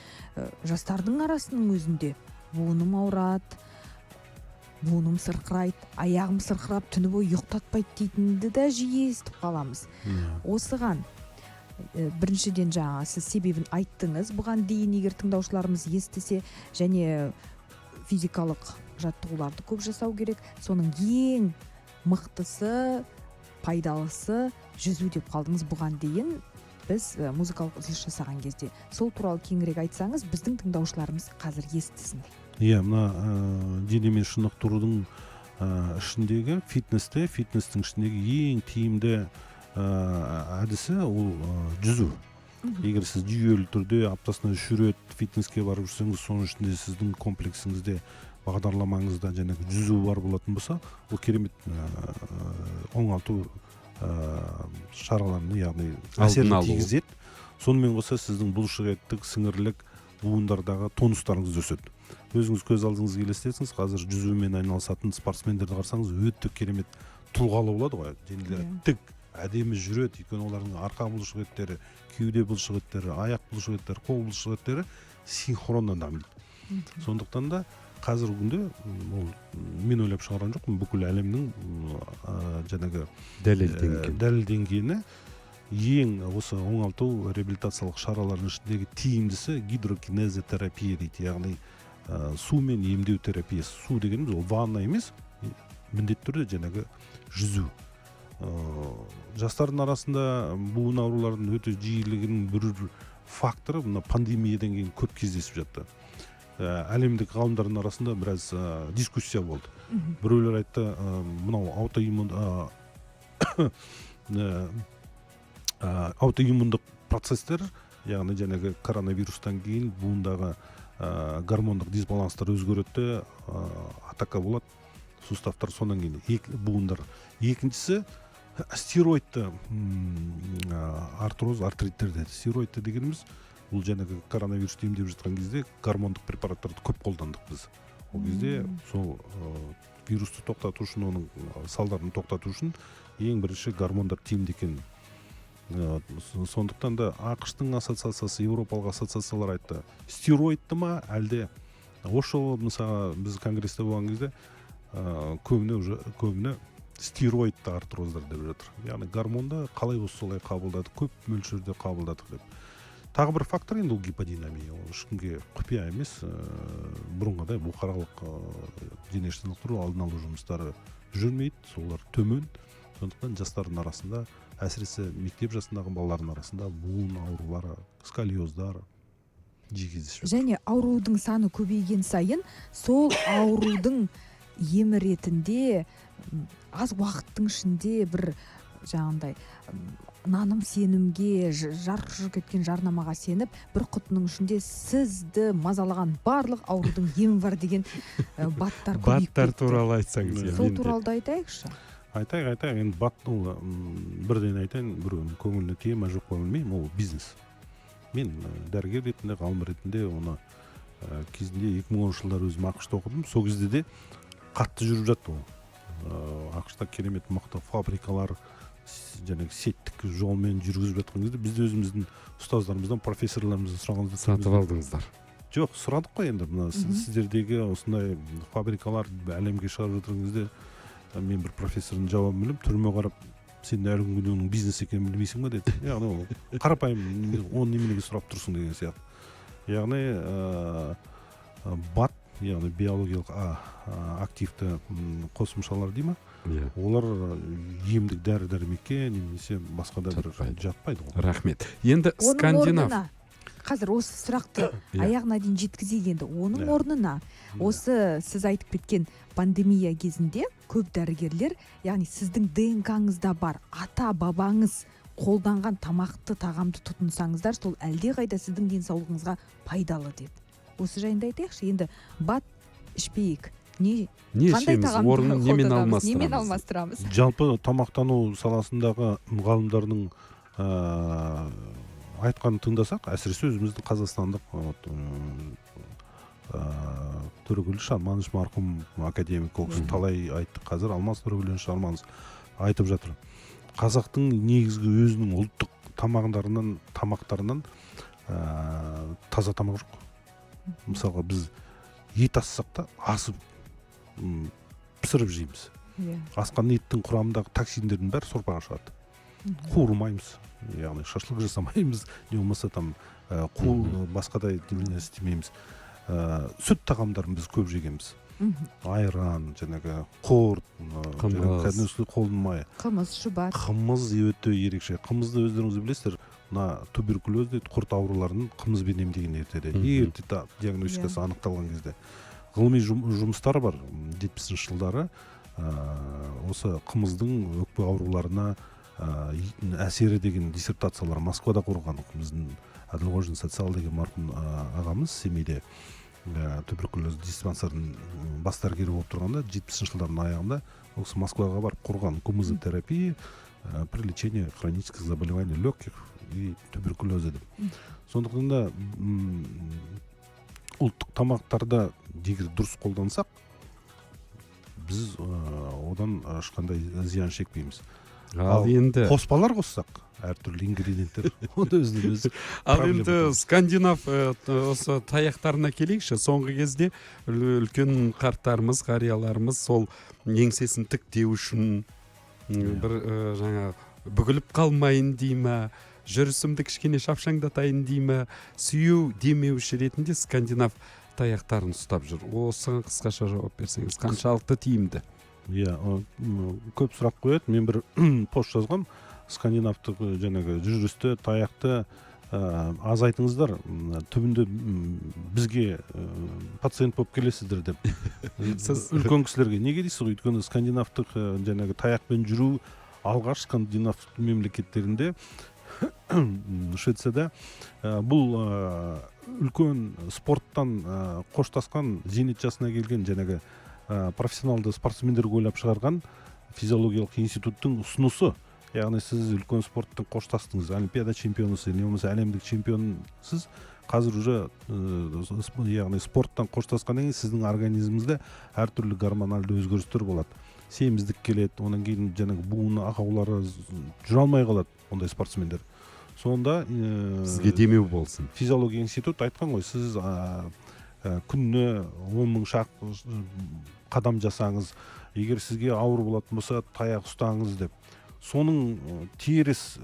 жастардың арасының өзінде буыным ауырады, буыным сырқырайды, аяғым сырқырап түні бойы ұйықтатпайды дейтінді де жиі естіп қаламыз. Осыған біріншіден жаңа сіз себебін айттыңыз. Бұған дейін егер тыңдаушыларымыз естісе, және физикалық жаттығуларды көп жасау керек. Соның ең мықтысы, пайдалысы жүзу деп қалдыңыз бұған дейін біз музыкалық үзіліс жасаған кезде. Сол туралы кеңірек айтсаңыз, біздің тыңдаушыларымыз қазір естісін. Мына денемен шынықтырудың ішіндегі фитнестің ішіндегі ең тиімді әдісі ол жүзу. Егер сіз жүйелі түрде аптасына 3 рет фитнеске барып жүрсеңіз, соның ішінде сіздің комплексіңізде, бағдарламаңызда жаңағы жүзу бар болатын болса, ол керемет оңалту шараларына, яғни әсерін тигізеді. Сонымен қоса сіздің бұлшықеттік, сіңірлік буындардағы тонустарыңыз өседі. Өзіңіз көз алдыңызға елестетсеңіз, қазір жүзумен айналысатын спортсмендерді қарасаңыз, өте керемет тұлғалы болады ғой. Денелері тік, әдемі жүреді. Өйткені олардың арқа бұлшықеттері, кеуде бұлшықеттері, аяқ бұлшықеттері, қол бұлшықеттері синхронно дамиды. Сондықтан да қазіргі күнде мен ойлап шығарған жоқпын, бүкіл әлемнің жаңағы дәлелденгені ең осы оңалту реабилитациялық шаралардың ішіндегі тиімдісі гидрокинезотерапия дейді. Яғни сумен емдеу терапиясы. Су дегеніміз ол ванна емес, міндетті түрде жаңағы жүзу. Жастардың арасында буын ауруларының өте жиілігінің бір факторы мына пандемиядан кейін көп кездесіп жатты. Әлемдік ғалымдардың арасында біраз дискуссия болды. Біреулер айтты, мынау аутоиммундық процестер, яғни жаңағы коронавирустан кейін буындағы гормондық дисбаланстар өзгереді, атака болады, суставтар сонан кейін буындар. Екіншісі стероидты артроз, артриттер деді. Стероидты дегеніміз бұл жаңағы коронавирусты емдеп жатқан кезде гормондық препараттарды көп қолдандық біз. Ол кезде сол вирусты тоқтату үшін, оның салдарын тоқтату үшін ең бірінші гормондар тиімді екен. Сондықтан да ақш-тың ассоциациясы, Европалық ассоциациялар айтты, стероидты ма, әлде осы мысалы біз конгрессте болған кезде көбіне стероидты артроздар деп жатыр. Яғни гормонды қалай болса солай қабылдадық, көп мөлшерде қабылдадық деп. Тағы бір фактор енді ол гиподинамия. Ол ешкімге құпия емес, бұрынғыдай бұқаралық дене шынықтыру алдын алу жұмыстары жүрмейді, солар төмен. Сондықтан жастардың арасында, әсіресе мектеп жасындағы балалардың арасында буын аурулары, сколиоздар жиі кездесіп жатыр. Және аурудың саны көбейген сайын, сол аурудың емі ретінде аз уақыттың ішінде бір жаңағындай наным сенімге, жарқ-жұрқ кеткен жарнамаға сеніп, бір құтының ішінде сізді мазалаған барлық аурудың емі бар деген баттар көбейіп кетті. Баттар туралы айтсаңыз. Сол туралы да айтайықшы. Айтайық. Енді бат ол бірден айтайын, біреудің көңіліне тие ме жоқ па білмеймін, ол бизнес. Мен дәрігер ретінде, ғалым ретінде оны кезінде 2010 жылдар өзім ақшта оқыдым. Сол кезде де қатты жүріп жатты ол. ақшта керемет мықты фабрикалар жаңағы сеттік жолмен жүргізіп жатқан кезде біз өзіміздің ұстаздарымыздан, профессорларымыздан сұрағанымызда сатып алдыңыздар. Жоқ, сұрадық қой енді. Мына сіздердегі осындай фабрикалар әлемге шығарып жатырған кезде мен бір профессордың жауабын біліп, түріме қарап, сен әлі күнге оның бизнес екенін білмейсің ба деді. Яғни ол қарапайым, оны неменеге сұрап тұрсың деген сияқты. Яғни бат, яғни биологиялық активті қосымшалар дей ма? Олар емдік дәрі-дәрмекке немесе басқа да бір жатпайды. Рахмет. Енді скандинав. Қазір осы сұрақты аяғына дейін жеткізейік енді. Оның орнына осы сіз айтып кеткен пандемия кезінде көп дәрігерлер, яғни сіздің ДНК-ңызда бар ата-бабаңыз қолданған тамақты, тағамды тұтынсаңыздар, сол әлде қайда сіздің денсаулығыңызға пайдалы деп. Осы жайында айтайықшы. Енді бат ішпейік? Не ішеміз, тағамды орнын немен қолданамыз, немен алмастырамыз? алмастырамыз? жалпы тамақтану саласындағы ғалымдардың айтқанын тыңдасақ, әсіресе өзіміздің қазақстандық Төрегүл Шарманович марқұм академик, ол кісі талай айтты. Қазір Алмас Төрегүл Шарманович айтып жатыр. Қазақтың негізгі өзінің ұлттық тамақтарынан таза тамақ жоқ. Мысалға біз ет ассақ та асып пісіріп жейміз. Асқан еттің құрамындағы токсиндердің бәрі сорпаға шығады. Қуырмаймыз, яғни шашлық жасамаймыз, не болмаса там басқадай істемейміз. Сүт тағамдарын біз көп жегенбіз. Айран, жаңағы құрт, қолдың майы. Қымыз, шұбат. Қымыз өте ерекше. Қымызды өздеріңіз білесіздер, мына туберкулез дейді, құрт ауруларын қымызбен емдеген ерте диагностикасы анықталған кезде. Ғылыми жұмыстар бар 70-ші жылдары осы қымыздың өкпе ауруларына әсері деген диссертациялар Москвада қорған. Біздің Әділғожин социал деген марқұм ағамыз Семейде туберкулез диспансерінің бас дәрігері болып тұрғанда 70-ші жылдардың аяғында осы Москваға барып құрған гумозотерапия при лечении хронических заболеваний легких и туберкулеза деп. Сондықтан да ұлттық тамақтарда егер дұрыс қолдансақ, біз одан ешқандай зиян шекпейміз. Ал енді қоспалар қоссақ, әртүрлі ингредиенттер, онда өзіміз ал енді скандинав осы таяқтарына келейікші. Соңғы кезде үлкен қарттарымыз, қарияларымыз сол еңсесін тіктеу үшін бір жаңа бүгіліп қалмайын дей ма, жүрісімді кішкене шапшаңдатайын дей ма, сүйеу демеуші ретінде скандинав таяқтарын ұстап жүр. Осыған қысқаша жауап берсеңіз, қаншалықты тиімді? Көп сұрақ қояды. Мен бір пост жазғам, скандинавтық жаңағы жүрісті, таяқты аз айтыңыздар, түбінде бізге пациент болып келесіздер деп. Сіз үлкен кісілерге неге дейсіз ғой? Өйткені скандинавтық жаңағы таяқпен жүру алғаш скандинав мемлекеттерінде Швецияда бұл үлкен спорттан қоштасқан зейнет жасына келген жаңағы профессионалды спортсмендерге ойлап шығарған физиологиялық институттың ұсынысы. Яғни сіз үлкен спорттың қоштастыңыз, олимпиада чемпионысыз, не болмаса әлемдік чемпионсыз, қазір уже яғни спорттан қоштасқаннан кейін сіздің организміңізде әртүрлі гормоналды өзгерістер болады. Семіздік келеді, онан кейін жаңағы буын ақаулары жүре алмай қалады ондай спортсмендер. Сонда сізге демеу болсын. Физиология институт айтқан ғой, сіз күніне 10.000 қадам жасаңыз, егер сізге ауыр болатын болса, таяқ ұстаңыз деп. Соның теріс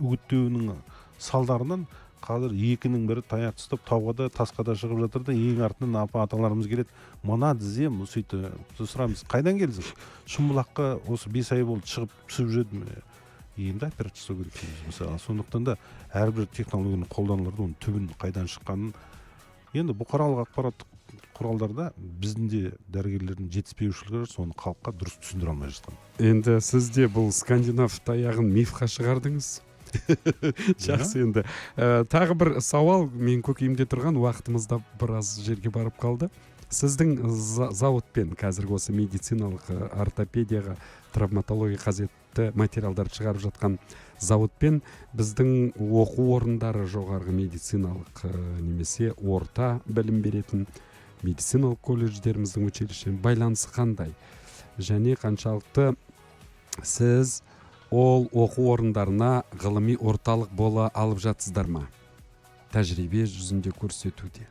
үгіттеуінің салдарынан қазір екінің бірі таяқ ұстап тауға да тасқа да шығып жатыр да, ең артынан аталарымыз келеді, мына тізем сөйтті, сұраймыз, қайдан келдіңіз? Шымбұлаққа осы 5 ай болды шығып түсіп жүрдім. Енді операция жасау керек дейміз мысалы. Сондықтан да әрбір технологияны қолданылады, оның түбін қайдан шыққанын енді бұқаралық ақпараттық құралдарда біздің де дәрігерлердің жетіспеушілігі соны халыққа дұрыс түсіндіре алмай жатқан. Енді сіз де бұл скандинав таяғын мифқа шығардыңыз. Жақсы, енді тағы бір сауал, мен көкейімде тұрған, уақытымызда біраз жерге барып қалды. Сіздің зауытпен қазіргі осы медициналық ортопедияға, травматология қажетті материалдар шығарып жатқан зауытпен біздің оқу орындары, жоғарғы медициналық немесе орта білім беретін медициналық колледждеріміздің училищен байланысы қандай? Және қаншалықты сіз ол оқу орындарына ғылыми орталық бола алып жатсыздар ма? Тәжірибе жүзінде көрсетуде.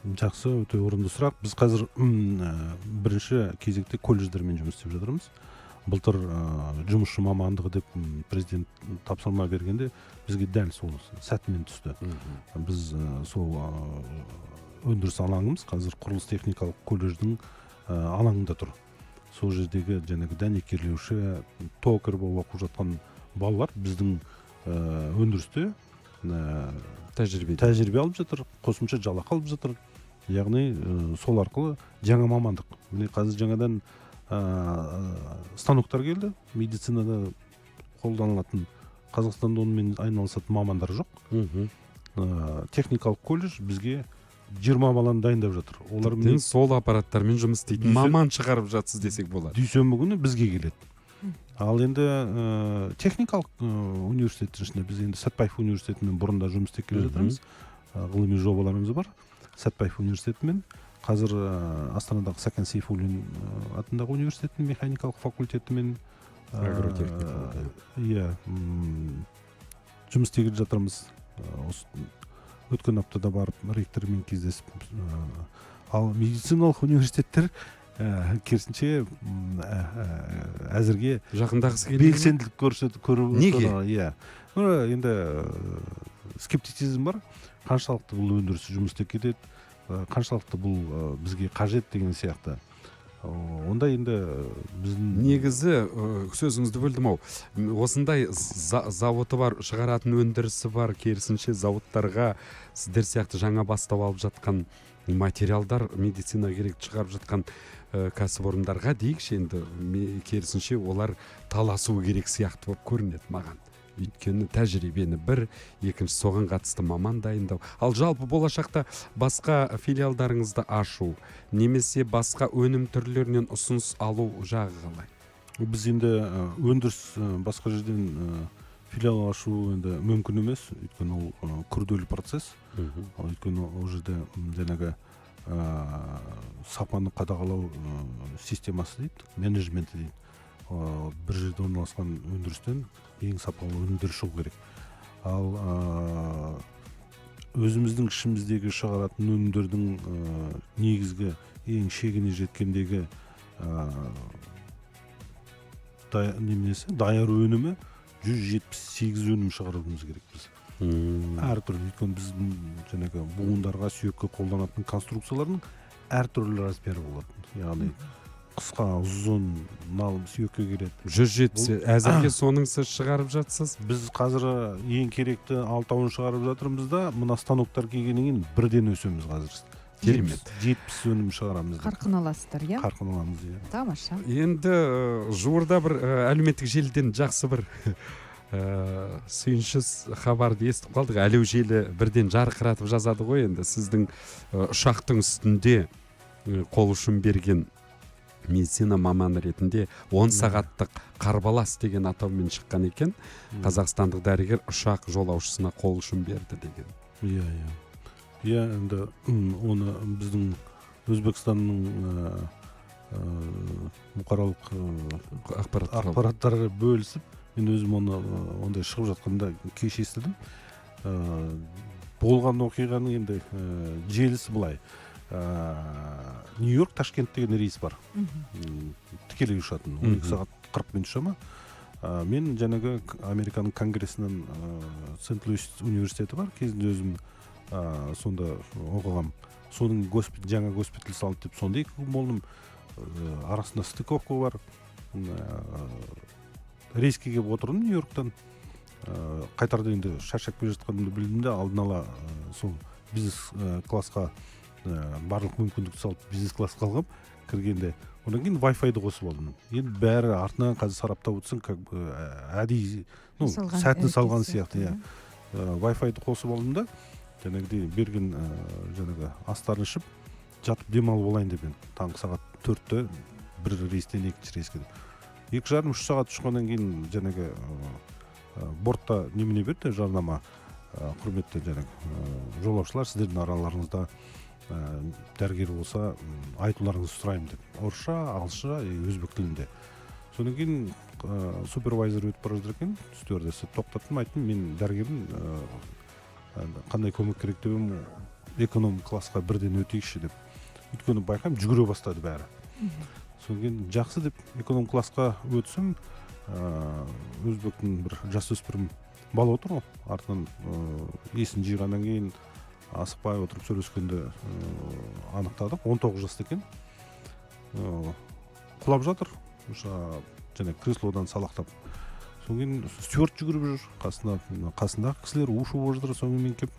Жақсы, өте орынды сұрақ. Біз қазір бірінші кезекте колледждермен жұмыс істеп жатырмыз. Былтыр жұмысшы мамандығы деп президент тапсырма бергенде бізге дәл сол сәтімен түсті. Біз сол өндіріс алаңымыз қазір құрылыс техникалық колледждің алаңында тұр. Сол жердегі жаңағы дәнекерлеуші, токарь болып оқып жатқан балалар біздің өндірісте тәжірибе алып жатыр, қосымша жалақы алып жатыр. Яғни сол арқылы жаңа мамандық. Міне қазір жаңадан станоктар келді, медицинада қолданылатын, Қазақстанда онымен айналысатын мамандар жоқ. Техникалық колледж бізге 20 баланы дайындап жатыр. Олар тіптен сол аппараттармен жұмыс істейтін маман шығарып жатсыз десек болады. дүйсенбі күні бізге келеді. Ал енді техникалық университеттің ішінде біз енді Сәтбаев университетімен бұрында жұмыс істеп келе жатырмыз. Ғылыми жобаларымыз бар. Сәтбаев университетімен қазір Астанадағы Сәкен Сейфуллин атындағы университеттің механикалық факультетімен жұмыс істеп жатырмыз. Өткен аптада барып ректормен кездесіп, ал медициналық университеттер керісінше әзірге жақындағысы келмейді ме? белсенділік көріп Неге? Иә. Енді скептицизм бар. Қаншалықты бұл өндіріс жұмыс істеп кетеді, қаншалықты бұл бізге қажет деген сияқты. Онда енді біздің негізі сөзіңізді бөлдім ау. Осындай зауыты бар, шығаратын өндірісі бар, керісінше зауыттарға сіздер сияқты жаңа бастау алып жатқан материалдар, медицина керек шығарып жатқан кәсіпорындарға дейікші, енді керісінше олар таласу керек сияқты болып көрінеді маған. Өйткені тәжірибені бір, екінші соған қатысты маман дайындау. Ал жалпы болашақта басқа филиалдарыңызды ашу, немесе басқа өнім түрлерінен ұсыныс алу жағы қалай? Біз енді өндіріс басқа жерден филиал ашу енді мүмкін емес, өйткені ол күрделі процесс. Өйткені ол жерде жаңағы сапаны қадағалау системасы дейді, менеджменті дейді. Бір жерде орналасқан өндірістен ең сапалы өнімдер шығу керек. Ал өзіміздің ішіміздегі шығаратын өнімдердің негізгі ең шегіне жеткендегі даяр өнімі 178 өнім шығаруымыз керек біз. Әртүрлі, өйткені біз жаңағы буындарға, сүйекке қолданатын конструкциялардың әртүрлі размері болады. Яғни қысқа, ұзын, налым сүйекке келеді. 170 әзірге соның сіз шығарып жатсыз? Біз қазір ең керекті 6-ын шығарып жатырмыз да, мына станоктар келгеннен кейін бірден өсеміз қазір. Керемет. 70 өнім шығарамыз. Қарқын аласыздар, иә? Қарқын аламыз, иә. Тамаша. Енді жуырда бір әлеуметтік желіден жақсы бір сүйіншіс хабарды естіп қалдық. Әлеу желі бірден жарқыратып жазады ғой, енді сіздің ұшақтың үстінде қол ұшын берген медицина маманы ретінде 10 сағаттық қарбалас деген атаумен шыққан екен. Қазақстандық дәрігер ұшақ жолаушысына қол ұшын берді деген. Иә, енді оны біздің Өзбекстанның бұқаралық ақпараттары бөлісіп, мен өзім оны ондай шығып жатқанда кеш естідім. Болған оқиғаның енді желісі былай. Нью-Йорк, Ташкент деген рейс бар. Тікелей ұшатын, 12 сағат 40 минут шама. Мен жаңағы Американың конгрессінен Сент-Луис университеті бар. Кезінде өзім сонда оқығам. Соның жаңа госпиталь салды деп сонда 2 күн болдым. Арасында стыковка бар. Рейске келіп отырдым Нью-Йорктан. Қайтарда енді шаршап келе жатқанымды білдім де, алдын ала сол бизнес классқа барлық мүмкіндікті салып бизнес классқа алғам. Кіргенде одан кейін Wi-Fi-ды қосып алдым. Енді бәрі артынан қазір сараптап отырсаң, как әдейі, сәтін салған сияқты. Wi-Fi-ды қосып алдым да, жаңағыдай берген жаңағы астарын ішіп, жатып демалып болайын деп, таңғы сағат 4-те бір рейстен екінші рейске. 2,5-3 сағат ұшқаннан кейін жаңағы бортта немене берді, жарнама. Құрметті жаңағы жолаушылар, сіздердің араларыңызда дәрігер болса айтуларыңызды сұраймын деп. Орысша, ағылшынша, өзбек тілінде. Содан кейін супервайзер өтіп бара жатыр екен, стюардесса тоқтаттым, айттым, мен дәрігерім қандай көмек керек деп, эконом классқа бірден өтейікші деп. Өйткені байқаймын, жүгіре бастады бәрі. Содан кейін жақсы деп эконом классқа өтсім, өзбектің бір жасөспірім бала отыр ғой, артынан есін жиғаннан кейін асықпай отырып сөйлескенде анықтадық. 19 жаста екен. Құлап жатыр. Және креслодан салақтап. Содан кейін стюард жүгіріп жүр. Қасындағы кісілер у-шу болып жатыр. Содан кейін мен келіп,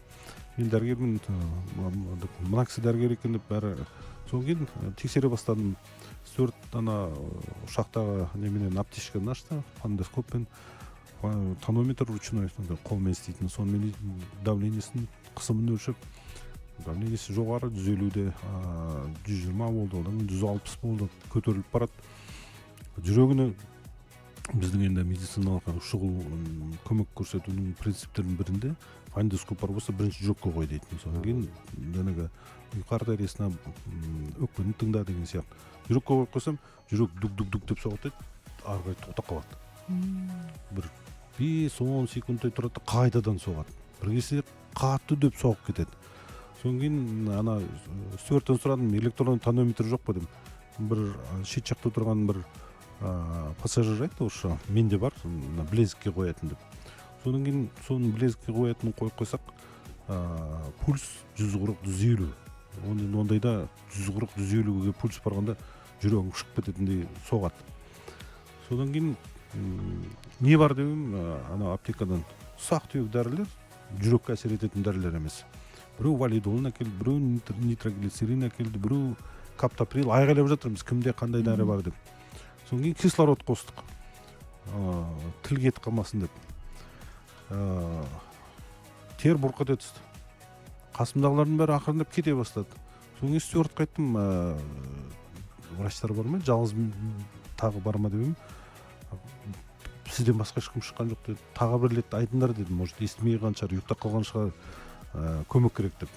мен дәрігермін, мына кісі дәрігер екен деп бәрі. Содан кейін тексере бастадым. Стюард ұшақтағы неменен аптечканы ашты, фондоскоппен. Тонометр ручной қолмен істейтін, сонымен давлениесін, қысымын өлшеп, давлениесі жоғары 150-де 120 болды, одан 160 болды, көтеріліп барады. Жүрегіне біздің енді медициналық шұғыл көмек көрсетудің принциптерінің бірінде фондоскоп бар болса бірінші жүрекке қой дейтін. Содан кейін жаңағы ұйқы артериясына өкпені тыңда деген сияқты. Жүрекке қойып қойсам, жүрек дук-дук-дук деп соғады, ары қарай тоқтап қалады. Бір 5-10 секундтай тұрады, қайтадан соғады. Бір кезде қатты деп соғып кетеді. Содан кейін ана стюардтан сұрадым, электронды тонометр жоқ па дедім. Бір шет жақта тұрған бір пассажир айтты, осы менде бар, білезікке қоятын деп. Содан кейін соның білезікке қоятынын қойып қойсақ, пульс 140-150. Ондайда 140-150-ге пульс барғанда жүрегің шығып кететіндей соғады. Содан кейін не бар дегенім, ана аптекадан ұсақ түйек дәрілер, жүрекке әсер ететін дәрілер емес. Біреу валидолын әкелді, біреу нитроглицерин әкелді, біреу каптоприл, айғайлап жатырмыз, кімде қандай дәрі бар деп. Содан кейін кислород қостық, тіл кетіп қалмасын деп. Тер бұрқ ете түсті. Қасымдағылардың бәрі ақырындап кете бастады. Содан кейін стюардқа айттым, врачтар бар ма, жалғыз тағы бар ма дедім. Сізден басқа ешкім шыққан жоқ деді. Тағы бір рет айтыңдар дедім, может естімей қалған шығар, ұйықтап қалған шығар, көмек керек деп.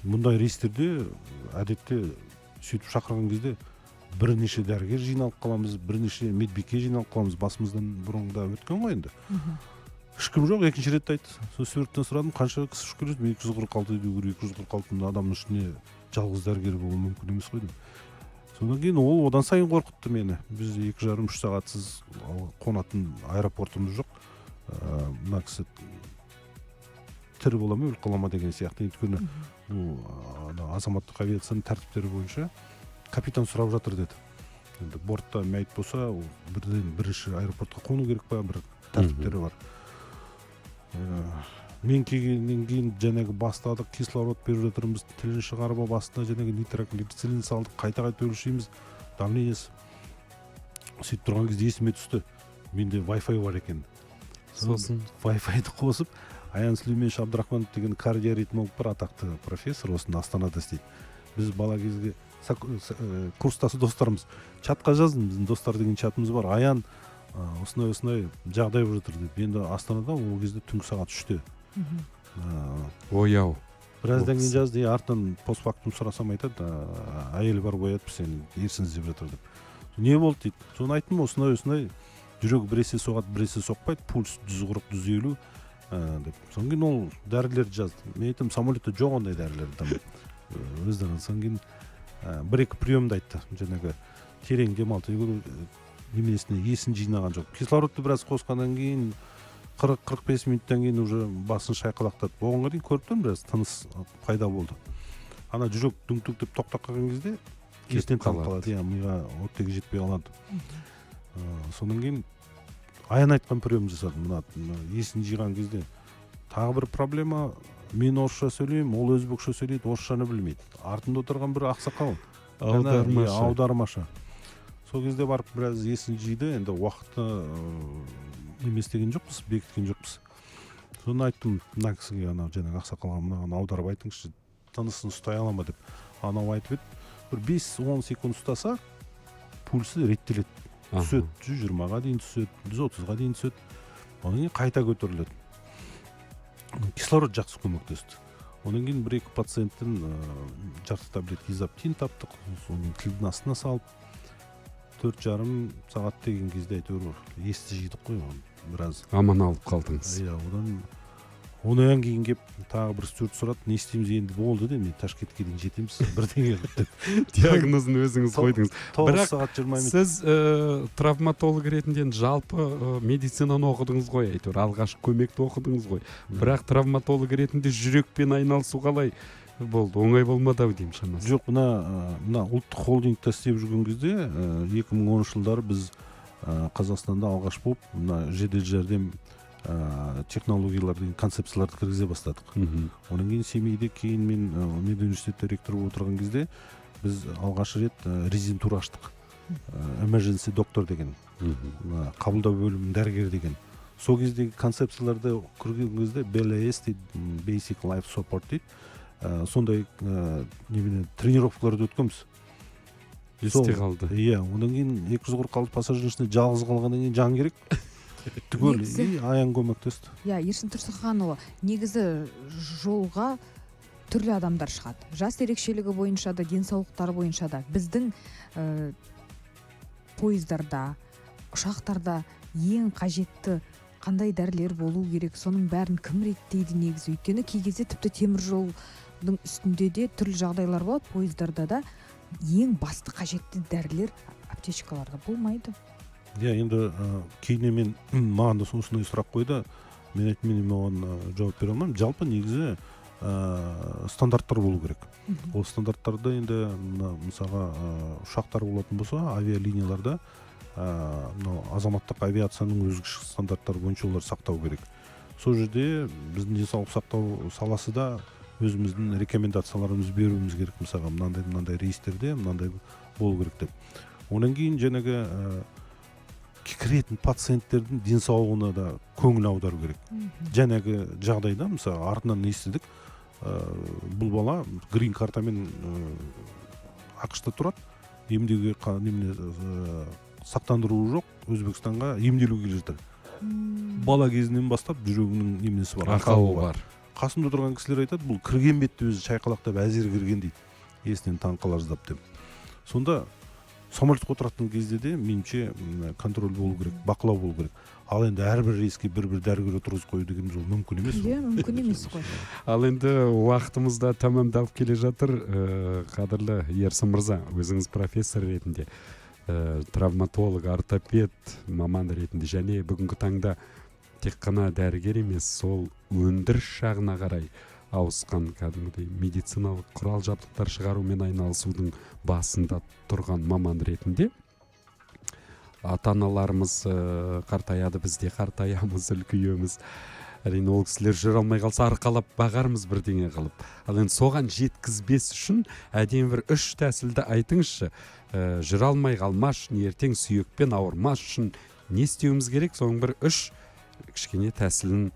Мұндай рейстерде әдетте сөйтіп шақырған кезде бірнеше дәрігер жиналып қаламыз, бірнеше медбике жиналып қаламыз, басымыздан бұрынғыда өткен ғой енді. Ешкім жоқ, екінші рет айтты. Сол стюардтан сұрадым, қанша кісі ішіп көресіз? 246 деуге, 246 адамның ішіне жалғыз дәрігер болуы мүмкін емес қой деп. Содан кейін ол одан сайын қорқытты мені. Біз 2,5-3 сағатсыз қонатын аэропортымыз жоқ. Мына кісі тірі бола ма, өліп қала ма деген сияқты. Өйткені азаматтық авиацияның тәртіптері бойынша капитан сұрап жатыр деді. Енді бортта мәйіт болса, бірінші аэропортқа қону керек па, бір тәртіптері бар. Мен келгеннен кейін жаңағы бастадық, кислород беріп жатырмыз, тілін шығарып астына жаңағы нитроглицерин салдық, қайта-қайта өлшейміз, давлениесі. Сөйтіп тұрған кезде есіме түсті, менде Wi-Fi бар екен. Сосын Wi-Fi'ді қосып, Аян Сүлейменович Абдрахманов деген кардиоритмолог бар, атақты профессор, осында Астанада істейді. Біз бала кезге курстасы достарымыз. Чатқа жаздым, біздің достар деген чатымыз бар. Аян осындай жағдай болып жатыр деп. Енді Астанада ол кезде түнгі сағат 3-те. Ояу. Біраздан кейін жазды, артынан постфактум сұрасам айтады, әйелі бар қояды, сен ерсін іздеп жатыр деп. Не болды дейді. Соны айттым, осындай жүрегі біресе соғады, біресе соқпайды, пульс 140-150 деп. Содан кейін ол дәрілерді жазды. Мен айттым, самолетте жоқ ондай дәрілерді. Өздерін. Содан кейін бір-екі приемды айтты. Жаңағы терең демалды. Неменесіне есін жинаған жоқ. Кислородты біраз қосқаннан кейін 40-45 минуттан кейін уже басын шайқалақтады. Оғанға дейін көріп тұрмын, біраз тыныс пайда болды. Ана жүрек дүңк-дүңк деп тоқтап қалған кезде есінен танып қалады. Миға оттегі жетпей қалады. Содан кейін Аян айтқан прием жасадым. Есін жиған кезде тағы бір проблема, мен орысша сөйлеймін, ол өзбекше сөйлейді, орысшаны білмейді. Артында отырған бір ақсақал, аудармашы. Сол кезде барып біраз есін жиды, енді уақытты емес деген жоқпыз, бекіткен жоқпыз. Соны айттым, мына кісіге, жаңағы ақсақалға мынаған аударып айтыңызшы, тынысын ұстай ала ма деп. Анау айтып еді, бір 5-10 секунд ұстаса, пульсы реттеледі. Түседі, 120-ға дейін түседі, 130-ға дейін түседі. Одан кейін қайта көтеріледі. Кислород жақсы көмектесті. Одан кейін бір-екі пациенттің жарты таблетка изоптин таптық, соның тілдің астына салып, 4,5 сағат деген кезде әйтеуір есті жидық қой, біраз аман алып қалдыңыз. Одан кейін кеп тағы бір стюард сұрады, не істейміз енді болды де, мен Ташкентке дейін жетеміз, бірдеңе деп. Диагнозын өзіңіз қойдыңыз. 9 сағат 20 минут. Сіз травматолог ретінде жалпы медицинаны оқыдыңыз ғой, әйтеуір алғашқы көмекті оқыдыңыз ғой. Бірақ травматолог ретінде жүрекпен айналысу қалай болды? Оңай болмады ау деймін шамасы. Жоқ, мына ұлттық холдингта істеп жүрген кезде 2010 жылдары біз Қазақстанда алғаш болып мына жедел жәрдем технологиялар деген концепцияларды кіргізе бастадық. Онан кейін Семейде, кейін мен медуниверситетте ректор болып отырған кезде біз алғаш рет резидентура аштық. Emergency доктор деген, қабылдау бөлімінің дәрігері деген. Сол кездегі концепцияларды кірген кезде BLS дейді, Basic Life Support дейді. сондай немене тренировкаларды өткенбіз. есте қалды. Иә, одан кейін 246 пассажир ішінде жалғыз қалғаннан кейін жан керек. Түгел аян көмектесті. Иә, Ерсін Тұрсынханұлы, негізі жолға түрлі адамдар шығады. Жас ерекшелігі бойынша да, денсаулықтары бойынша да. Біздің пойыздарда, ұшақтарда ең қажетті қандай дәрілер болу керек, соның бәрін кім реттейді негізі? Өйткені кей кезде тіпті темір жолдың үстінде де түрлі жағдайлар болады, пойыздарда да ең басты қажетті дәрілер аптечкаларда болмайды. Иә, енді кейіннен мен маған да осындай сұрақ қойды. Мен айттым, мен оған жауап бере алмаймын. Жалпы негізі стандарттар болу керек. Ол стандарттарды енді мысалға ұшақтар болатын болса, авиалинияларда азаматтық авиацияның өзгеше стандарттары бойынша олар сақтау керек. Сол жерде біздің денсаулық сақтау саласы да өзіміздің рекомендацияларымызды беруіміз керек. Мысалға мынандай рейстерде мынандай болу керек деп. Одан кейін жаңағы кіретін пациенттердің денсаулығына да көңіл аудару керек. Жаңағы жағдайда мысалы артынан естідік, бұл бала грин картамен ақшта тұрады, емдеуге сақтандыруы жоқ, Өзбекстанға емделуге жатыр. Бала кезінен бастап жүрегінің немесі бар, ақауы бар. Қасымда тұрған кісілер айтады, бұл кірген бетте өзі шайқалақтап әзер кірген дейді, есінен таңқала жаздап деп. Сонда самолетқа отыратын кезде де меніңше контроль болу керек, бақылау болу керек. Ал енді әрбір рейске бір дәрігер отырғызып қою дегеніміз ол мүмкін емес. Иә, мүмкін емес қой. Ал енді уақытымыз да тәмамдалып келе жатыр. Қадірлі Ерсін мырза, өзіңіз профессор ретінде, травматолог, ортопед маман ретінде және бүгінгі таңда тек қана дәрігер емес, сол өндіріс жағына қарай ауысқан кәдімгідей медициналық құрал жабдықтар шығарумен айналысудың басында тұрған маман ретінде, ата-аналарымыз қартаяды, біз де қартаямыз, үлкейеміз. Әрине ол кісілер жүре алмай қалса арқалап бағармыз бірдеңе қылып. Ал енді соған жеткізбес үшін әдемі бір 3 тәсілді айтыңызшы. Жүре алмай қалмас үшін, ертең сүйекпен ауырмас үшін не істеуіміз керек? Соның бір 3 кішкене тәсілін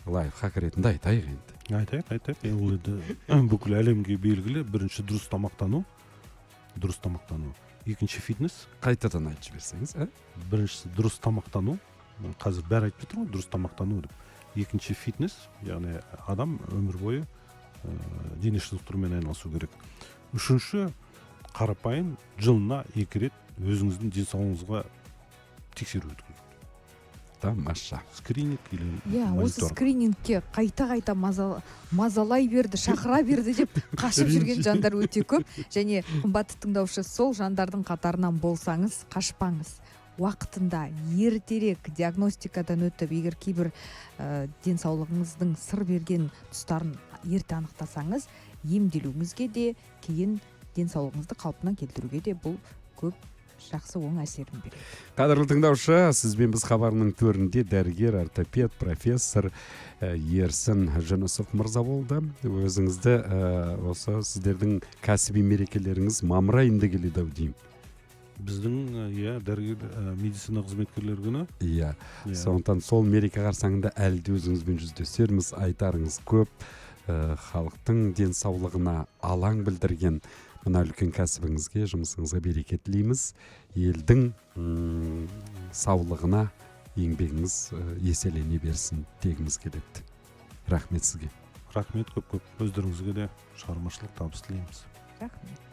лайфхак ретінде айтайық енді. Айтайық. Ол енді бүкіл әлемге белгілі. Бірінші дұрыс тамақтану. Екінші фитнес. Қайтадан айтып жіберсеңіз, Біріншісі дұрыс тамақтану. Қазір бәрі айтып жатыр ғой, дұрыс тамақтану деп. Екінші фитнес, яғни адам өмір бойы дене шынықтырумен айналысу керек. Үшінші, қарапайым жылына 2 рет өзіңіздің денсаулығыңызға тексеру өткізу. Тамаша. Скрининг или Иә, осы монитор. скринингке қайта мазалай берді, шақыра берді деп қашып жүрген жандар өте көп. Және қымбатты тыңдаушы, сол жандардың қатарынан болсаңыз, қашпаңыз. Уақытында ертерек диагностикадан өтіп, егер кейбір денсаулығыңыздың сыр берген тұстарын ерте анықтасаңыз, емделуіңізге де, кейін денсаулығыңызды қалпына келтіруге де бұл көп жақсы оң әсерін береді. Қадірлі тыңдаушы, сізбен біз хабарының төрінде дәрігер, ортопед, профессор Ерсін Жүнісов мырза болды. Өзіңізді осы сіздердің кәсіби мерекелеріңіз мамыр айында келеді ау деймін. Біздің дәрігер медицина қызметкерлер күні. Иә. Сондықтан сол мереке қарсаңында әлі де өзіңізбен жүздесерміз, айтарыңыз көп. Халықтың денсаулығына алаң білдірген мына үлкен кәсібіңізге, жұмысыңызға береке тілейміз. Елдің саулығына еңбегіңіз еселене берсін дегіміз келеді. Рахмет сізге. Рахмет көп. Өздеріңізге де шығармашылық табыс тілейміз. Рахмет.